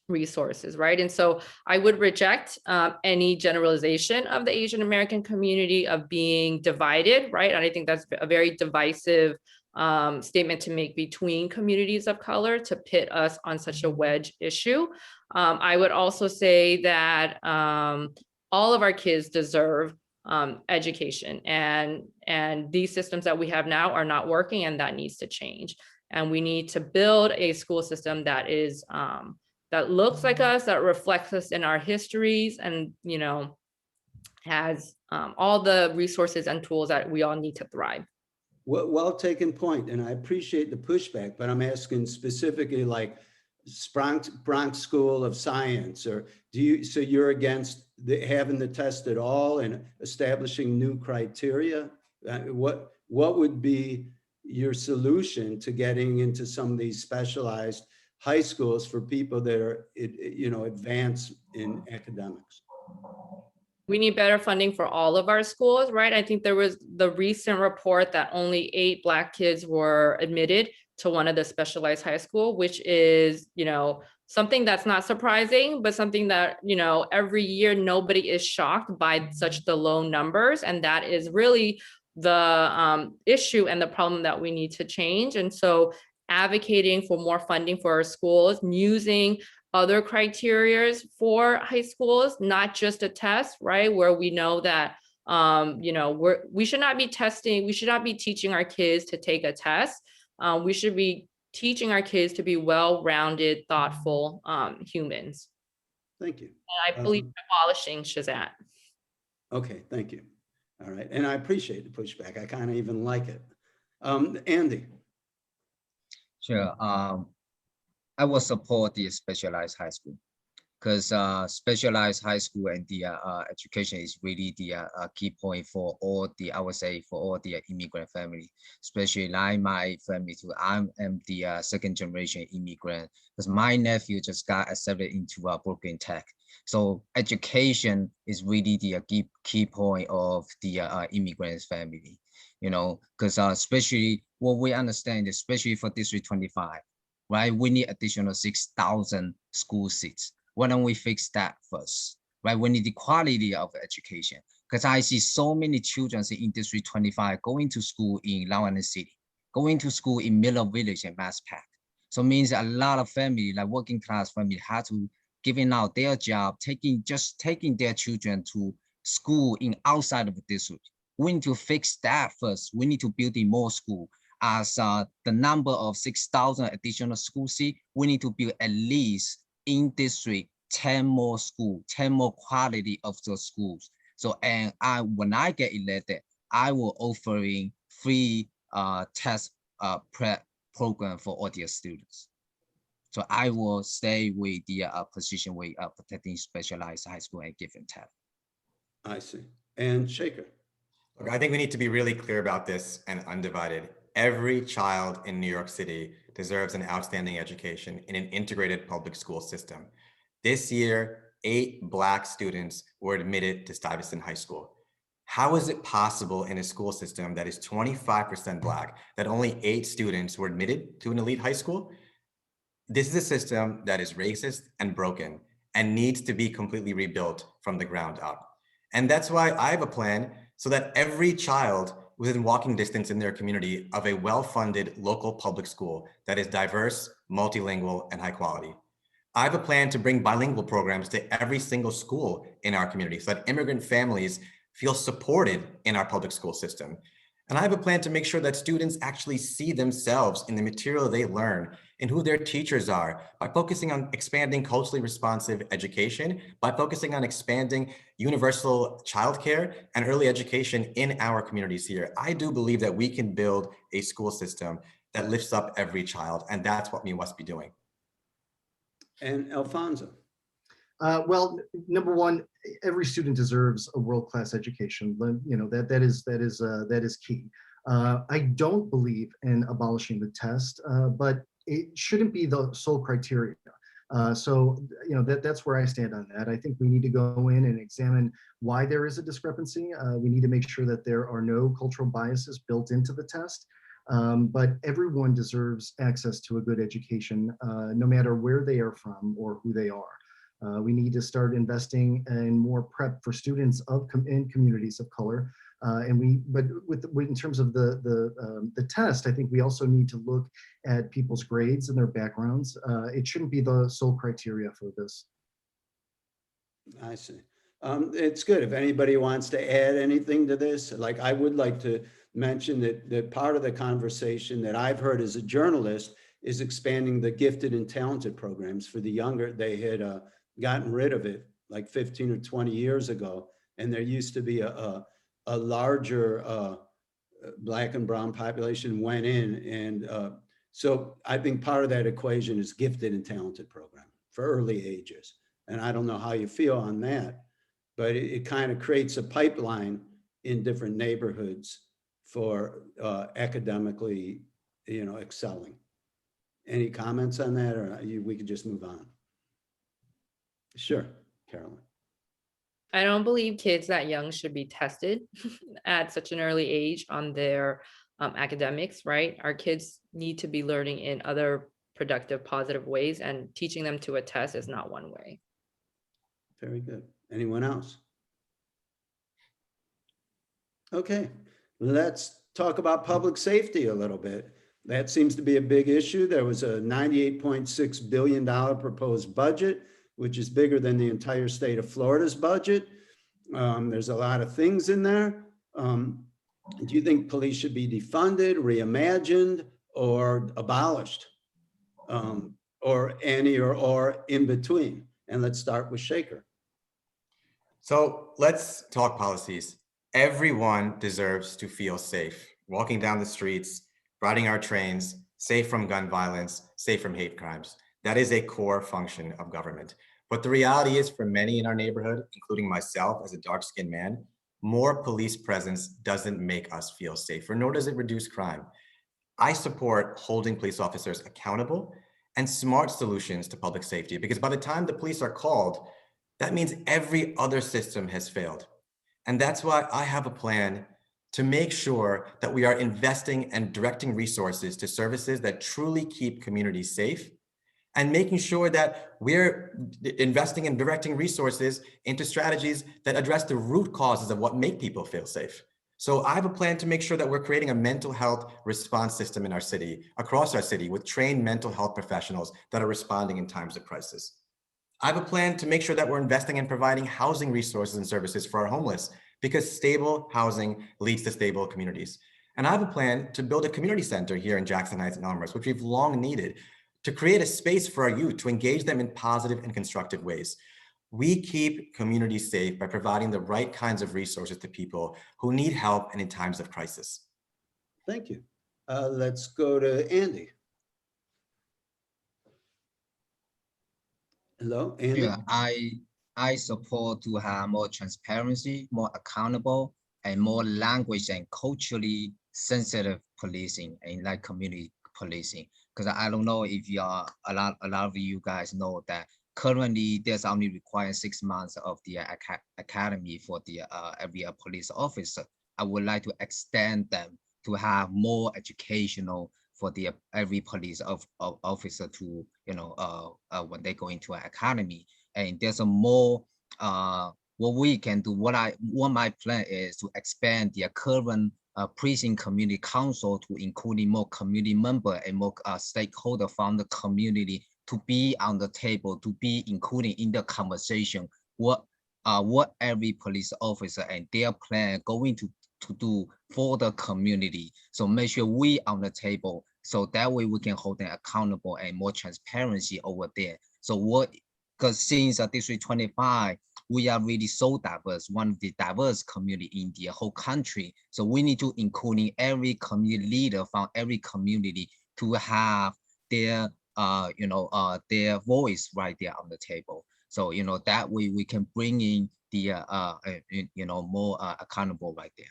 resources, right? And so I would reject any generalization of the Asian American community of being divided, right? And I think that's a very divisive statement to make between communities of color to pit us on such a wedge issue. I would also say that all of our kids deserve education, and these systems that we have now are not working, and that needs to change. And we need to build a school system that is that looks like us, that reflects us in our histories, and has all the resources and tools that we all need to thrive. Well taken point, and I appreciate the pushback, but I'm asking specifically like Bronx School of Science, or so you're against having the test at all and establishing new criteria? What would be your solution to getting into some of these specialized high schools for people that are, advanced in academics? We need better funding for all of our schools, right? I think there was the recent report that only 8 Black kids were admitted to one of the specialized high school, which is, something that's not surprising, but something that, every year nobody is shocked by such the low numbers. And that is really the issue and the problem that we need to change. And so advocating for more funding for our schools, using other criterias for high schools, not just a test, right? Where we know that, we should not be testing, we should not be teaching our kids to take a test. We should be teaching our kids to be well-rounded, thoughtful humans. Thank you. And I believe in abolishing Shazat. Okay, thank you. All right, and I appreciate the pushback. I kind of even like it. Andy. Sure. I will support the specialized high school because specialized high school and the education is really the key point for all the, I would say, for all the immigrant family, especially like my family too. I am the second generation immigrant because my nephew just got accepted into Brooklyn Tech. So education is really the key point of the immigrant family, because especially what we understand, especially for District 25, right? We need additional 6,000 school seats. Why don't we fix that first, right? We need the quality of education, because I see so many children in District 25 going to school in Long Island City, going to school in Melo Village and Mass Pack. So it means a lot of family, like working class family, had to giving out their job, taking their children to school in outside of the district. We need to fix that first. We need to build in more school. As the number of 6,000 additional school seats, we need to build at least in district 10 more schools, 10 more quality of those schools. So, and when I get elected, I will offering free test prep program for all their students. So I will stay with the position with protecting specialized high school and giving talent. I see. And Shekar. Look, I think we need to be really clear about this and undivided. Every child in New York City deserves an outstanding education in an integrated public school system. This year, 8 Black students were admitted to Stuyvesant High School. How is it possible in a school system that is 25% Black that only 8 students were admitted to an elite high school? This is a system that is racist and broken and needs to be completely rebuilt from the ground up. And that's why I have a plan so that every child within walking distance in their community of a well-funded local public school that is diverse, multilingual, and high quality. I have a plan to bring bilingual programs to every single school in our community so that immigrant families feel supported in our public school system. And I have a plan to make sure that students actually see themselves in the material they learn and who their teachers are by focusing on expanding culturally responsive education, by focusing on expanding universal childcare and early education in our communities here. I do believe that we can build a school system that lifts up every child, and that's what we must be doing. And Alfonso. Well, number one, every student deserves a world-class education. That is key. I don't believe in abolishing the test, but it shouldn't be the sole criteria. So, that's where I stand on that. I think we need to go in and examine why there is a discrepancy. We need to make sure that there are no cultural biases built into the test. But everyone deserves access to a good education, no matter where they are from or who they are. We need to start investing in more prep for students in communities of color. But in terms of the test, I think we also need to look at people's grades and their backgrounds. It shouldn't be the sole criteria for this. I see. It's good. If anybody wants to add anything to this, like I would like to mention that part of the conversation that I've heard as a journalist is expanding the gifted and talented programs for the younger. They had gotten rid of it like 15 or 20 years ago. And there used to be a larger Black and brown population went in. And so I think part of that equation is gifted and talented program for early ages. And I don't know how you feel on that, but it kind of creates a pipeline in different neighborhoods for academically, excelling. Any comments on that, or we could just move on? Sure, Carolyn. I don't believe kids that young should be tested at such an early age on their academics, right? Our kids need to be learning in other productive, positive ways, and teaching them to a test is not one way. Very good. Anyone else? Okay, let's talk about public safety a little bit. That seems to be a big issue. There was a $98.6 billion proposed budget, which is bigger than the entire state of Florida's budget. There's a lot of things in there. Do you think police should be defunded, reimagined, or abolished? Or any or in between? And let's start with Shekar. So let's talk policies. Everyone deserves to feel safe, walking down the streets, riding our trains, safe from gun violence, safe from hate crimes. That is a core function of government. But the reality is, for many in our neighborhood, including myself as a dark-skinned man, more police presence doesn't make us feel safer, nor does it reduce crime. I support holding police officers accountable and smart solutions to public safety, because by the time the police are called, that means every other system has failed. And that's why I have a plan to make sure that we are investing and directing resources to services that truly keep communities safe, and making sure that we're investing and directing resources into strategies that address the root causes of what make people feel safe. So I have a plan to make sure that we're creating a mental health response system in our city, across our city, with trained mental health professionals that are responding in times of crisis. I have a plan to make sure that we're investing in providing housing resources and services for our homeless, because stable housing leads to stable communities. And I have a plan to build a community center here in Jackson Heights and Elmhurst, which we've long needed, to create a space for our youth, to engage them in positive and constructive ways. We keep communities safe by providing the right kinds of resources to people who need help and in times of crisis. Thank you. Let's go to Andy. Hello, Andy. Yeah, I support to have more transparency, more accountable, and more language and culturally sensitive policing, and like community policing. Because I don't know if you are a lot of you guys know that currently there's only required 6 months of the academy for the every police officer. I would like to extend them to have more educational for the every police officer to, when they go into an academy. And there's a more what we can do. What my plan is to expand the current precinct community council to including more community member and more stakeholder from the community to be on the table, to be including in the conversation what every police officer and their plan going to do for the community. So make sure we on the table, so that way we can hold them accountable and more transparency over there. So because since District 25, we are really so diverse, one of the diverse community in the whole country. So we need to including every community leader from every community to have their their voice right there on the table. So that way we can bring in the more accountable right there.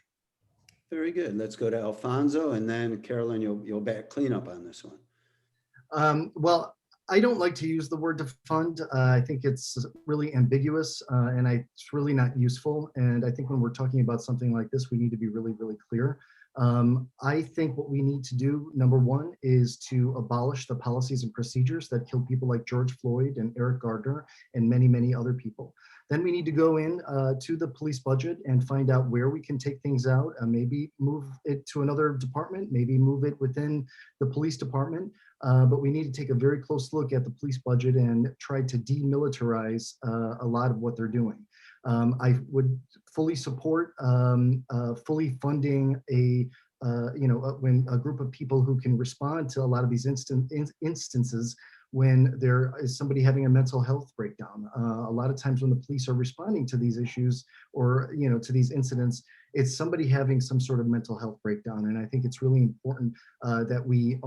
Very good. Let's go to Alfonso, and then Carolyn, you'll back clean up on this one. Well, I don't like to use the word defund. I think it's really ambiguous and it's really not useful. And I think when we're talking about something like this, we need to be really, really clear. I think what we need to do, number one, is to abolish the policies and procedures that kill people like George Floyd and Eric Gardner and many, many other people. Then we need to go in to the police budget and find out where we can take things out, maybe move it to another department, maybe move it within the police department. But we need to take a very close look at the police budget and try to demilitarize a lot of what they're doing. I would fully support fully funding when a group of people who can respond to a lot of these instances when there is somebody having a mental health breakdown. A lot of times when the police are responding to these issues or to these incidents, it's somebody having some sort of mental health breakdown. And I think it's really important that we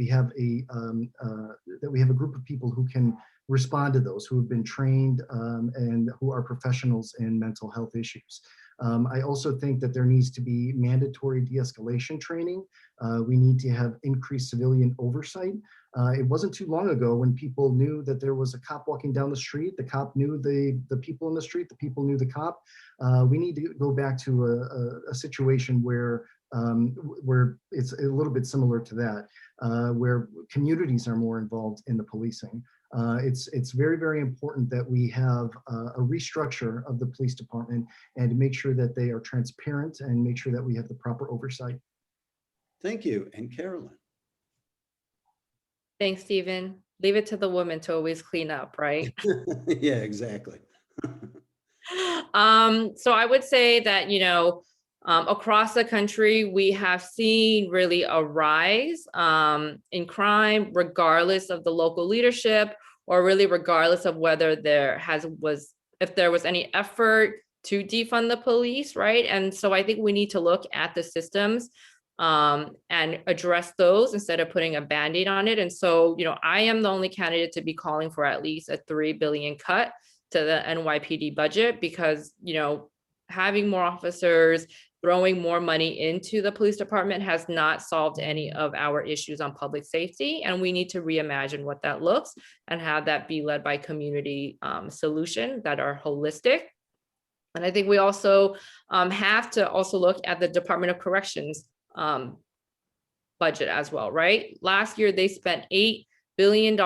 have a group of people who can respond to those, who have been trained and who are professionals in mental health issues. I also think that there needs to be mandatory de-escalation training. We need to have increased civilian oversight. It wasn't too long ago when people knew that there was a cop walking down the street. The cop knew the people in the street. The people knew the cop. We need to go back to a situation where it's a little bit similar to that, where communities are more involved in the policing. It's very, very important that we have a restructure of the police department and to make sure that they are transparent and make sure that we have the proper oversight. Thank you. And Carolyn. Thanks, Stephen. Leave it to the woman to always clean up, right? Yeah, exactly. So I would say that, across the country, we have seen really a rise in crime, regardless of the local leadership, or really regardless of whether if there was any effort to defund the police, right? And so I think we need to look at the systems and address those instead of putting a Band-Aid on it. And so, I am the only candidate to be calling for at least a $3 billion cut to the NYPD budget because, having more officers, throwing more money into the police department has not solved any of our issues on public safety. And we need to reimagine what that looks and have that be led by community solutions that are holistic. And I think we also have to also look at the Department of Corrections budget as well, right? Last year, they spent $8 billion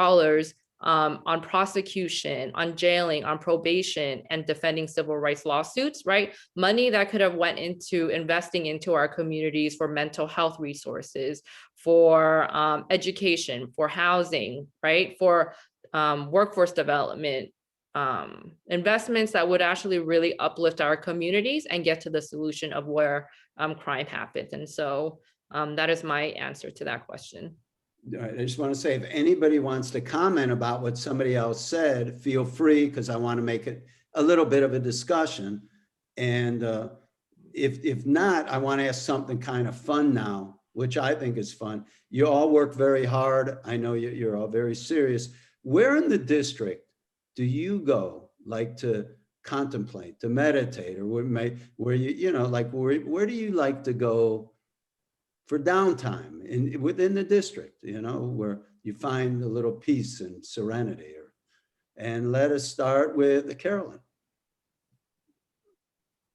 on prosecution, on jailing, on probation, and defending civil rights lawsuits, right? Money that could have went into investing into our communities for mental health resources, for education, for housing, right? For workforce development, investments that would actually really uplift our communities and get to the solution of where crime happens. And so that is my answer to that question. All right, I just want to say, if anybody wants to comment about what somebody else said, feel free, because I want to make it a little bit of a discussion. And if not, I want to ask something kind of fun now, which I think is fun. You all work very hard. I know you're all very serious. Where in the district do you go, like, to contemplate, to meditate, or where do you like to go for downtime within the district, where you find a little peace and serenity? And let us start with Carolyn.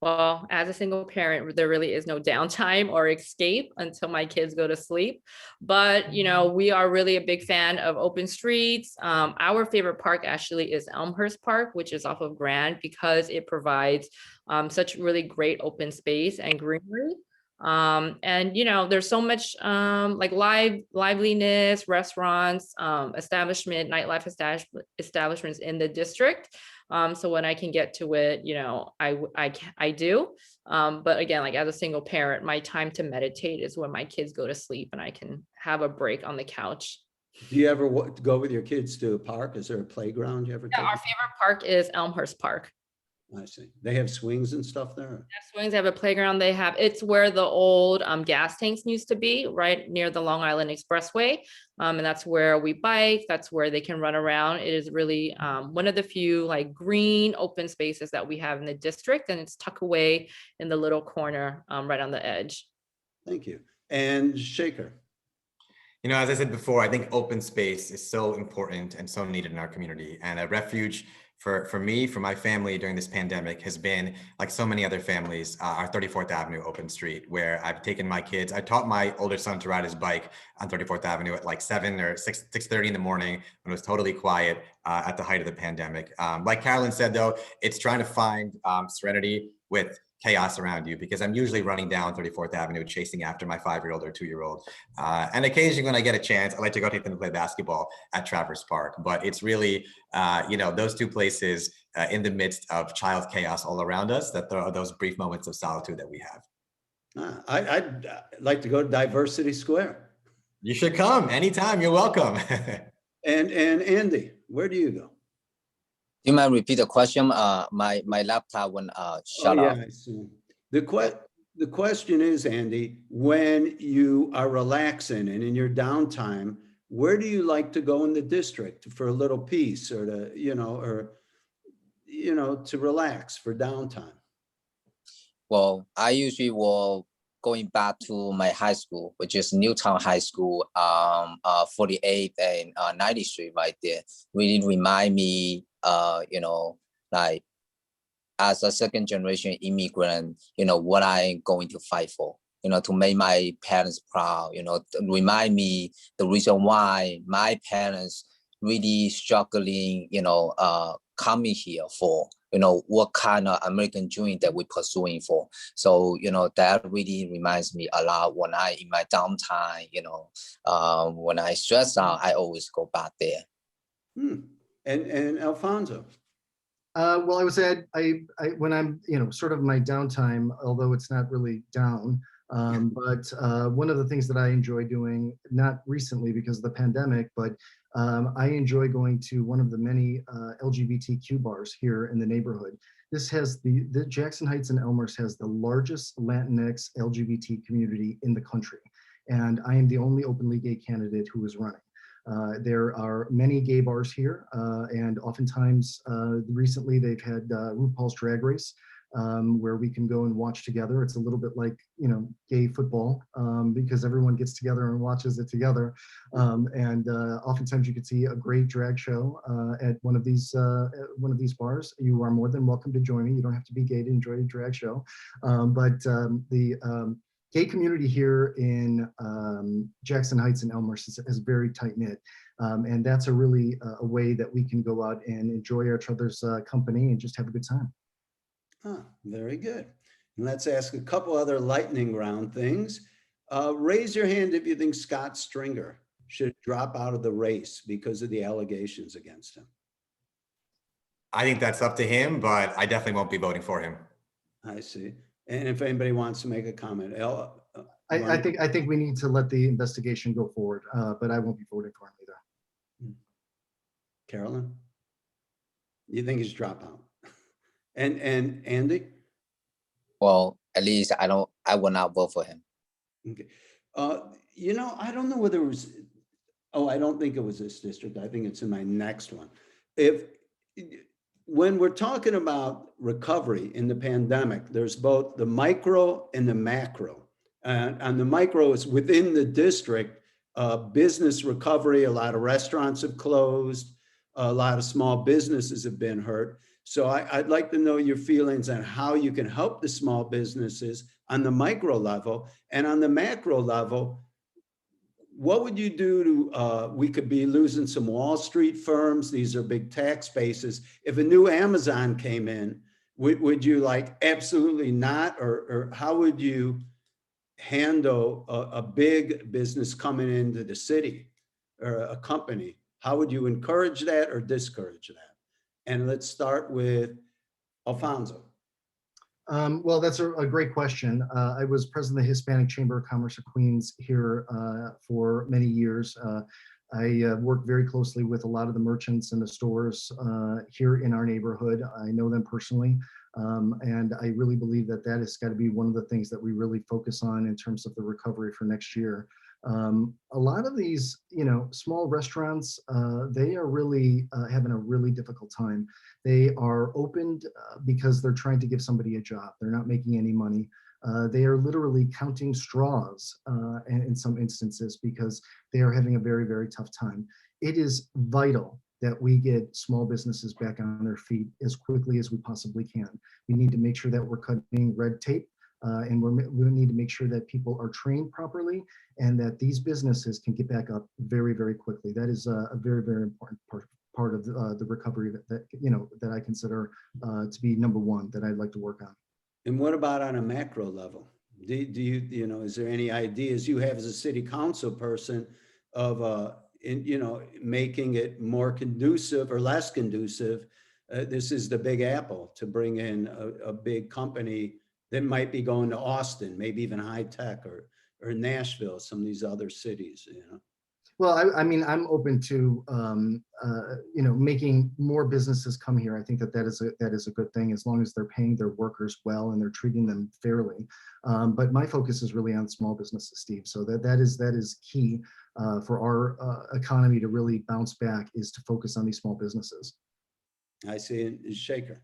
Well, as a single parent, there really is no downtime or escape until my kids go to sleep. But, we are really a big fan of open streets. Our favorite park actually is Elmhurst Park, which is off of Grand, because it provides such really great open space and greenery. And there's so much like liveliness, restaurants, nightlife establishments in the district. So when I can get to it, I do. But again, like as a single parent, my time to meditate is when my kids go to sleep and I can have a break on the couch. Do you ever go with your kids to a park? Is there a playground you ever take? Yeah, our favorite park is Elmhurst Park. I see. They have swings and stuff there? They have swings, they have a playground. It's where the old gas tanks used to be, right near the Long Island Expressway. And that's where we bike. That's where they can run around. It is really one of the few like green open spaces that we have in the district. And it's tucked away in the little corner right on the edge. Thank you. And Shekar. You know, as I said before, I think open space is so important and so needed in our community. And a refuge for me, for my family during this pandemic has been, like so many other families, our 34th Avenue open street, where I've taken my kids. I taught my older son to ride his bike on 34th Avenue at like 7 or 6:30 in the morning when it was totally quiet at the height of the pandemic. Like Carolyn said, though, it's trying to find serenity with chaos around you, because I'm usually running down 34th Avenue chasing after my 5-year-old or 2-year-old. And occasionally when I get a chance, I like to go take them to play basketball at Traverse Park. But it's really, you know, those two places in the midst of child chaos all around us, that there are those brief moments of solitude that we have. I'd like to go to Diversity Square. You should come anytime. You're welcome. And Andy, where do you go? You might repeat the question? My laptop went shut off. I see. The question is, Andy, when you are relaxing and in your downtime, where do you like to go in the district for a little peace, or to, to relax for downtime? Well, I usually will going back to my high school, which is Newtown High School, 48th and 90th Street right there. Really remind me, like as a second generation immigrant, what I'm going to fight for, to make my parents proud, to remind me the reason why my parents really struggling, coming here for, what kind of American dream that we're pursuing for. So, that really reminds me a lot when I, in my downtime, when I stress out, I always go back there. And Alfonso? Well, I would say I when I'm, sort of my downtime, although it's not really down, but one of the things that I enjoy doing, not recently because of the pandemic, but I enjoy going to one of the many LGBTQ bars here in the neighborhood. This has the Jackson Heights and Elmhurst has the largest Latinx LGBT community in the country. And I am the only openly gay candidate who is running. There are many gay bars here, and oftentimes recently they've had RuPaul's Drag Race, where we can go and watch together. It's a little bit like, gay football, because everyone gets together and watches it together. And oftentimes you could see a great drag show at one of these bars. You are more than welcome to join me. You don't have to be gay to enjoy a drag show. But the gay community here in Jackson Heights and Elmhurst is very tight knit. And that's a really a way that we can go out and enjoy each other's company and just have a good time. Very good. And let's ask a couple other lightning round things. Raise your hand if you think Scott Stringer should drop out of the race because of the allegations against him. I think that's up to him, but I definitely won't be voting for him. I see. And if anybody wants to make a comment, I think we need to let the investigation go forward, but I won't be voting for him either. Carolyn, you think he should drop out? And Andy? Well, at least I will not vote for him. Okay. I don't know whether it was, I don't think it was this district. I think it's in my next one. When we're talking about recovery in the pandemic, there's both the micro and the macro. And the micro is within the district, business recovery. A lot of restaurants have closed. A lot of small businesses have been hurt. So I'd like to know your feelings on how you can help the small businesses on the micro level, and on the macro level, what would you do to, we could be losing some Wall Street firms. These are big tax bases. If a new Amazon came in, would you like absolutely not, or how would you handle a big business coming into the city or a company? How would you encourage that or discourage that? And let's start with Alfonso. Well, that's a great question. I was president of the Hispanic Chamber of Commerce of Queens here for many years. I work very closely with a lot of the merchants and the stores here in our neighborhood. I know them personally. And I really believe that that has got to be one of the things that we really focus on in terms of the recovery for next year. A lot of these, small restaurants, they are really having a really difficult time. They are opened because they're trying to give somebody a job. They're not making any money. They are literally counting straws in some instances because they are having a very, very tough time. It is vital that we get small businesses back on their feet as quickly as we possibly can. We need to make sure that we're cutting red tape, and we need to make sure that people are trained properly and that these businesses can get back up very, very quickly. That is a very, very important part of the recovery that I consider to be number one that I'd like to work on. And what about on a macro level? Do you, is there any ideas you have as a city council person of, making it more conducive or less conducive? This is the Big Apple, to bring in a big company that might be going to Austin, maybe even high tech, or Nashville, some of these other cities, Well, I mean, I'm open to making more businesses come here. I think that is a good thing as long as they're paying their workers well and they're treating them fairly. But my focus is really on small businesses, Steve. So that is key for our economy to really bounce back, is to focus on these small businesses. I see it is Shekar.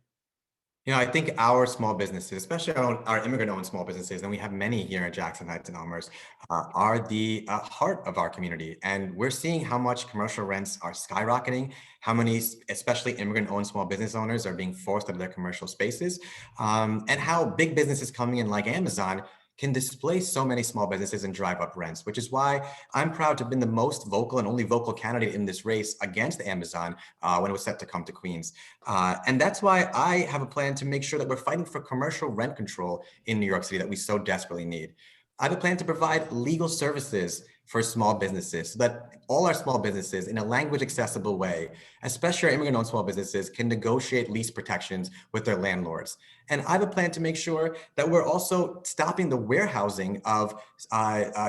I think our small businesses, especially our immigrant-owned small businesses, and we have many here in Jackson Heights and Elmhurst, are the heart of our community. And we're seeing how much commercial rents are skyrocketing, how many, especially immigrant-owned small business owners, are being forced out of their commercial spaces, and how big businesses coming in like Amazon can displace so many small businesses and drive up rents, which is why I'm proud to have been the most vocal and only vocal candidate in this race against Amazon when it was set to come to Queens. And that's why I have a plan to make sure that we're fighting for commercial rent control in New York City that we so desperately need. I have a plan to provide legal services for small businesses so that all our small businesses, in a language accessible way, especially our immigrant-owned small businesses, can negotiate lease protections with their landlords. And I have a plan to make sure that we're also stopping the warehousing of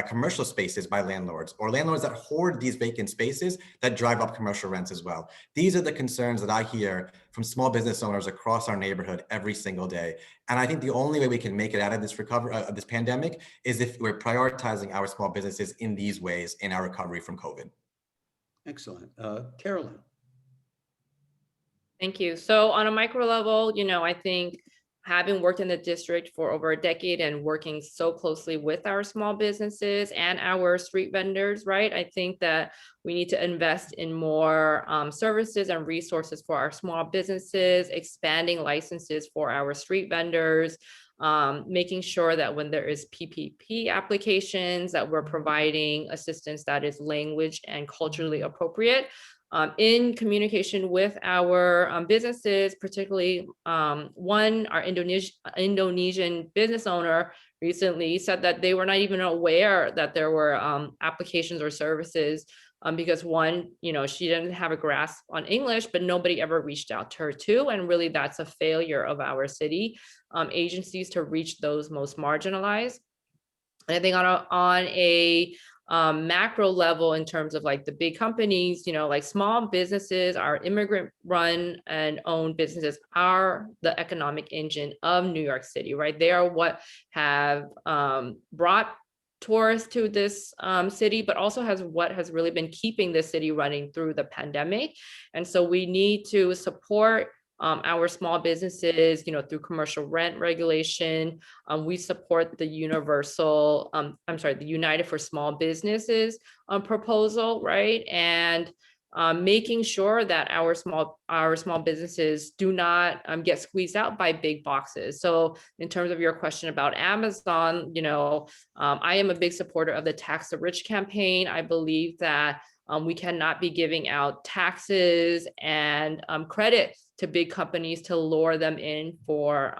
commercial spaces by landlords, or landlords that hoard these vacant spaces that drive up commercial rents as well. These are the concerns that I hear from small business owners across our neighborhood every single day. And I think the only way we can make it out of this this pandemic is if we're prioritizing our small businesses in these ways in our recovery from COVID. Excellent. Carolyn. Thank you. So on a micro level, I think having worked in the district for over a decade and working so closely with our small businesses and our street vendors, right? I think that we need to invest in more services and resources for our small businesses, expanding licenses for our street vendors, making sure that when there is PPP applications, that we're providing assistance that is language and culturally appropriate. In communication with our businesses, particularly our Indonesian business owner recently said that they were not even aware that there were applications or services because one, she didn't have a grasp on English, but nobody ever reached out to her too. And really that's a failure of our city agencies to reach those most marginalized. And I think on a macro level, in terms of like the big companies, like small businesses, our immigrant run and owned businesses are the economic engine of New York City, right? They are what have brought tourists to this city, but also what has really been keeping the city running through the pandemic. And so we need to support our small businesses, through commercial rent regulation. We support the the United for Small Businesses proposal, right? And making sure that our small businesses do not get squeezed out by big boxes. So in terms of your question about Amazon, I am a big supporter of the Tax the Rich campaign. I believe that we cannot be giving out taxes and credit to big companies to lure them in for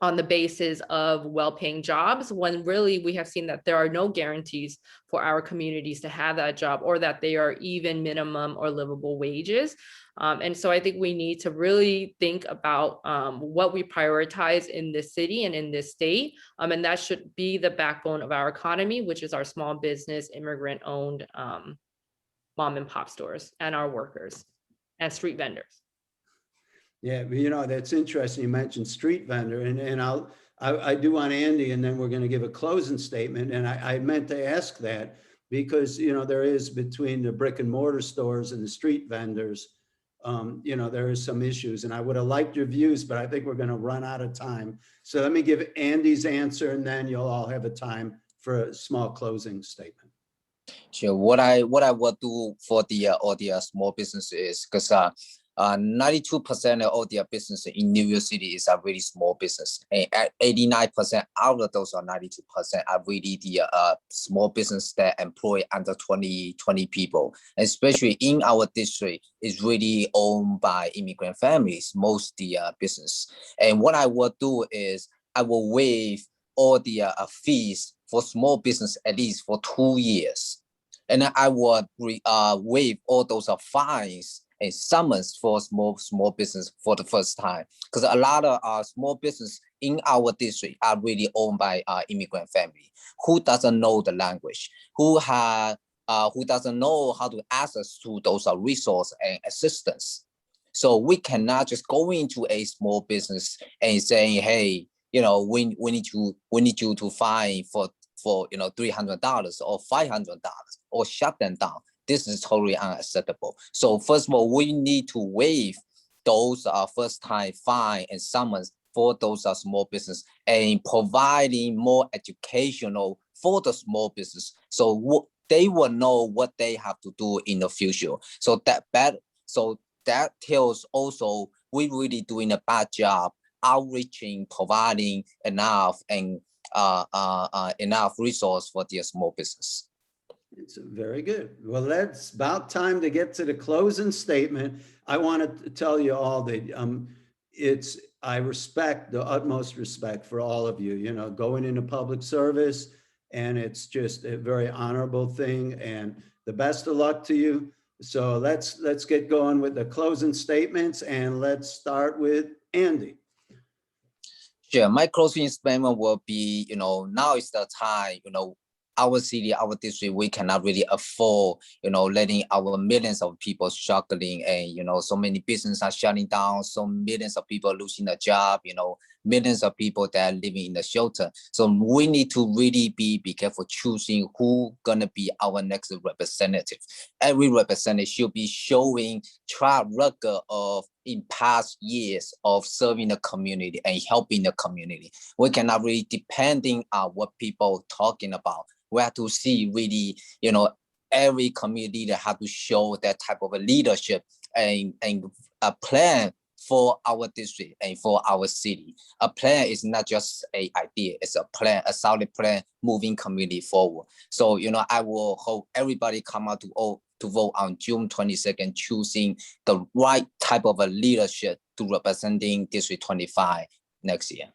on the basis of well-paying jobs, when really we have seen that there are no guarantees for our communities to have that job, or that they are even minimum or livable wages. And so I think we need to really think about what we prioritize in this city and in this state. And that should be the backbone of our economy, which is our small business, immigrant-owned mom and pop stores and our workers and street vendors. Yeah, but you know, that's interesting. You mentioned street vendor and I do want Andy, and then we're going to give a closing statement. And I meant to ask that because, you know, there is between the brick and mortar stores and the street vendors, you know, there is some issues, and I would have liked your views, but I think we're going to run out of time. So let me give Andy's answer, and then you'll all have a time for a small closing statement. Sure. What I will do for the all the small businesses, because 92% of all the business in New York City is a really small business, and 89% out of those are 92% are really the small business that employ under 20 people, especially in our district is really owned by immigrant families, most the business. And what I will do is I will waive all the fees for small business at least for 2 years. And I would waive all those fines and summons for small business for the first time, because a lot of small business in our district are really owned by immigrant family who doesn't know the language, who doesn't know how to access to those resources and assistance. So we cannot just go into a small business and saying, hey, you know, we need you to fine for you know $300 or $500 or shut them down. This is totally unacceptable. So first of all, we need to waive those first time fine and summons for those small business and providing more educational for the small business, so they will know what they have to do in the future. So that tells also we really doing a bad job outreaching, providing enough and enough resource for their small business. It's very good. Well, that's about time to get to the closing statement. I want to tell you all that I respect, the utmost respect for all of you, you know, going into public service, and it's just a very honorable thing, and the best of luck to you. So let's get going with the closing statements, and let's start with Andy. Sure, my closing statement will be, you know, now is the time, you know, our city, our district, we cannot really afford, you know, letting our millions of people struggling, and, you know, so many businesses are shutting down, so millions of people losing their job, you know, millions of people that are living in the shelter. So we need to really be careful choosing who gonna be our next representative. Every representative should be showing track record of in past years of serving the community and helping the community. We cannot really depending on what people talking about. We have to see really, you know, every community that have to show that type of a leadership and a plan for our district and for our city. A plan is not just an idea, it's a plan, a solid plan moving community forward. So, you know, I will hope everybody come out to vote on June 22nd, choosing the right type of a leadership to representing District 25 next year.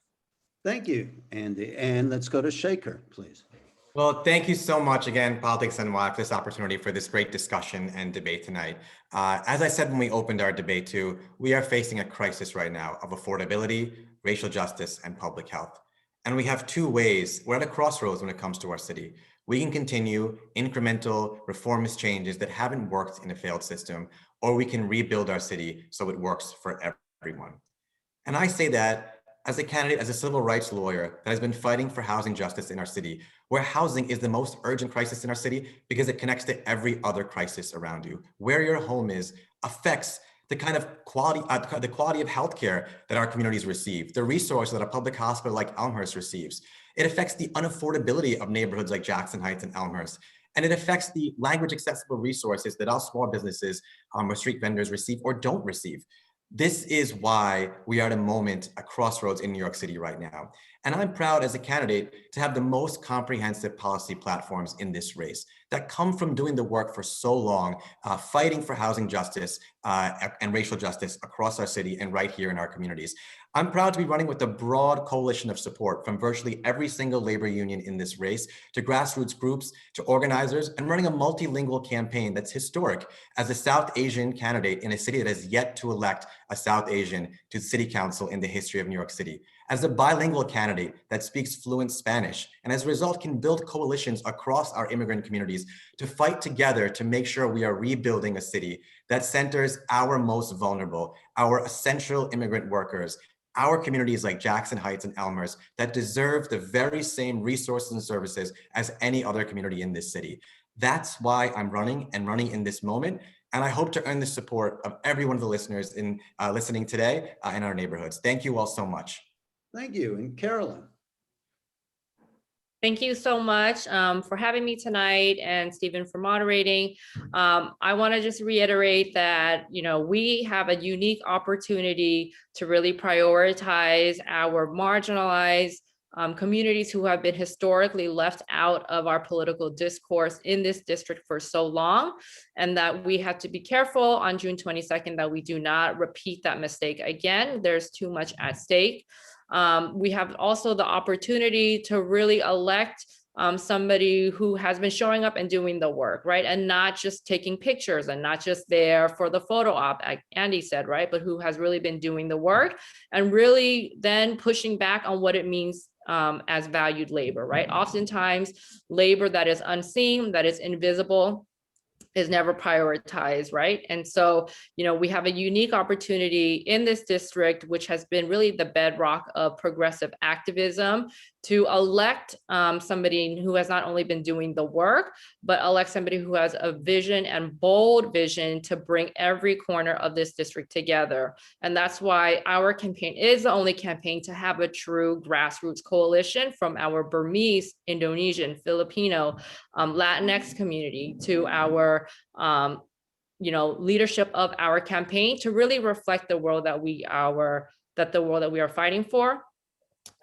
Thank you, Andy. And let's go to Shekar, please. Well, thank you so much again, PoliticsNY, for this opportunity for this great discussion and debate tonight. As I said when we opened our debate too, we are facing a crisis right now of affordability, racial justice, and public health. And we have two ways. We're at a crossroads when it comes to our city. We can continue incremental reformist changes that haven't worked in a failed system, or we can rebuild our city so it works for everyone. And I say that as a candidate, as a civil rights lawyer that has been fighting for housing justice in our city, where housing is the most urgent crisis in our city because it connects to every other crisis around you. Where your home is affects the kind of quality, the quality of healthcare that our communities receive, the resources that a public hospital like Elmhurst receives. It affects the unaffordability of neighborhoods like Jackson Heights and Elmhurst. And it affects the language accessible resources that our small businesses or street vendors receive or don't receive. This is why we are at a moment, a crossroads in New York City right now. And I'm proud as a candidate to have the most comprehensive policy platforms in this race that come from doing the work for so long, fighting for housing justice and racial justice across our city and right here in our communities. I'm proud to be running with a broad coalition of support from virtually every single labor union in this race, to grassroots groups, to organizers, and running a multilingual campaign that's historic as a South Asian candidate in a city that has yet to elect a South Asian to the city council in the history of New York City, as a bilingual candidate that speaks fluent Spanish, and as a result can build coalitions across our immigrant communities communities to fight together to make sure we are rebuilding a city that centers our most vulnerable, our essential immigrant workers, our communities like Jackson Heights and Elmhurst that deserve the very same resources and services as any other community in this city. That's why I'm running in this moment. And I hope to earn the support of every one of the listeners in listening today in our neighborhoods. Thank you all so much. Thank you. And Carolyn. Thank you so much for having me tonight, and Stephen for moderating. I want to just reiterate that, we have a unique opportunity to really prioritize our marginalized communities who have been historically left out of our political discourse in this district for so long, and that we have to be careful on June 22nd that we do not repeat that mistake again. There's too much at stake. We have also the opportunity to really elect somebody who has been showing up and doing the work, right? And not just taking pictures and not just there for the photo op, like Andy said, right? But who has really been doing the work and really then pushing back on what it means as valued labor, right? Oftentimes, labor that is unseen, that is invisible, is never prioritized, right? And so, we have a unique opportunity in this district, which has been really the bedrock of progressive activism, to elect somebody who has not only been doing the work, but elect somebody who has a vision and bold vision to bring every corner of this district together. And that's why our campaign is the only campaign to have a true grassroots coalition from our Burmese, Indonesian, Filipino, Latinx community to our leadership of our campaign to really reflect the world that we are fighting for,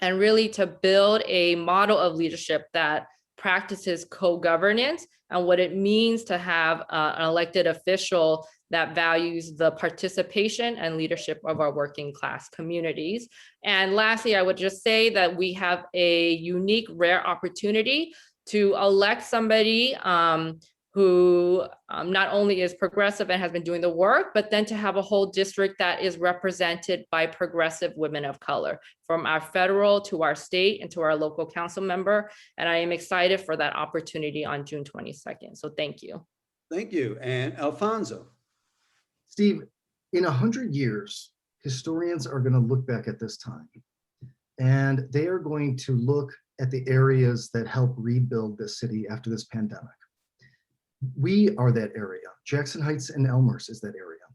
and really to build a model of leadership that practices co-governance and what it means to have an elected official that values the participation and leadership of our working class communities. And lastly, I would just say that we have a unique, rare opportunity to elect somebody who not only is progressive and has been doing the work, but then to have a whole district that is represented by progressive women of color, from our federal to our state and to our local council member. And I am excited for that opportunity on June 22nd. So thank you. Thank you. And Alfonso. Steve, in 100 years, historians are going to look back at this time, and they are going to look at the areas that helped rebuild this city after this pandemic. We are that area. Jackson Heights and Elmhurst is that area.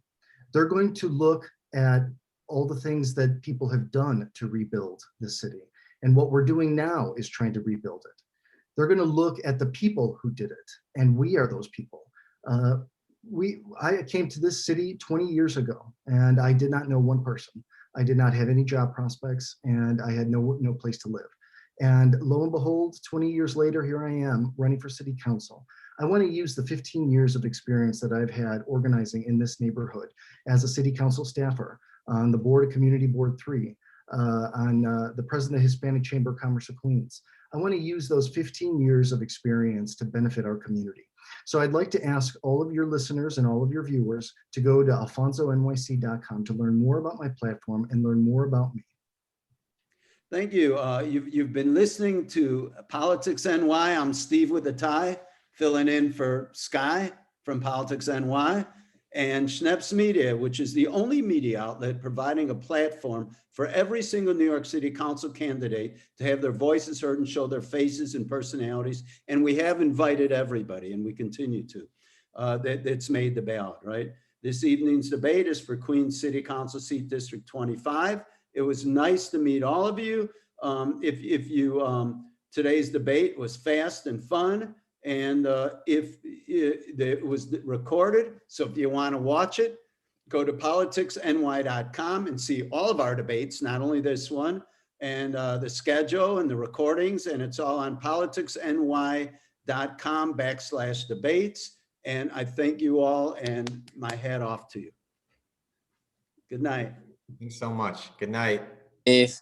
They're going to look at all the things that people have done to rebuild this city. And what we're doing now is trying to rebuild it. They're going to look at the people who did it. And we are those people. I came to this city 20 years ago, and I did not know one person. I did not have any job prospects, and I had no place to live. And lo and behold, 20 years later, here I am running for city council. I want to use the 15 years of experience that I've had organizing in this neighborhood as a city council staffer, on the board of Community Board 3, on the president of Hispanic Chamber of Commerce of Queens. I want to use those 15 years of experience to benefit our community. So I'd like to ask all of your listeners and all of your viewers to go to alfonsonyc.com to learn more about my platform and learn more about me. Thank you. You've been listening to Politics NY. I'm Steve with a tie, filling in for Sky from Politics NY, and Schneps Media, which is the only media outlet providing a platform for every single New York City Council candidate to have their voices heard and show their faces and personalities. And we have invited everybody, and we continue to, that's made the ballot, right? This evening's debate is for Queens City Council seat District 25. It was nice to meet all of you. Today's debate was fast and fun, and it was recorded. So if you want to watch it, go to politicsny.com and see all of our debates, not only this one, and the schedule and the recordings, and it's all on politicsny.com/debates. And I thank you all, and my hat off to you. Good night. Thanks so much. Good night. If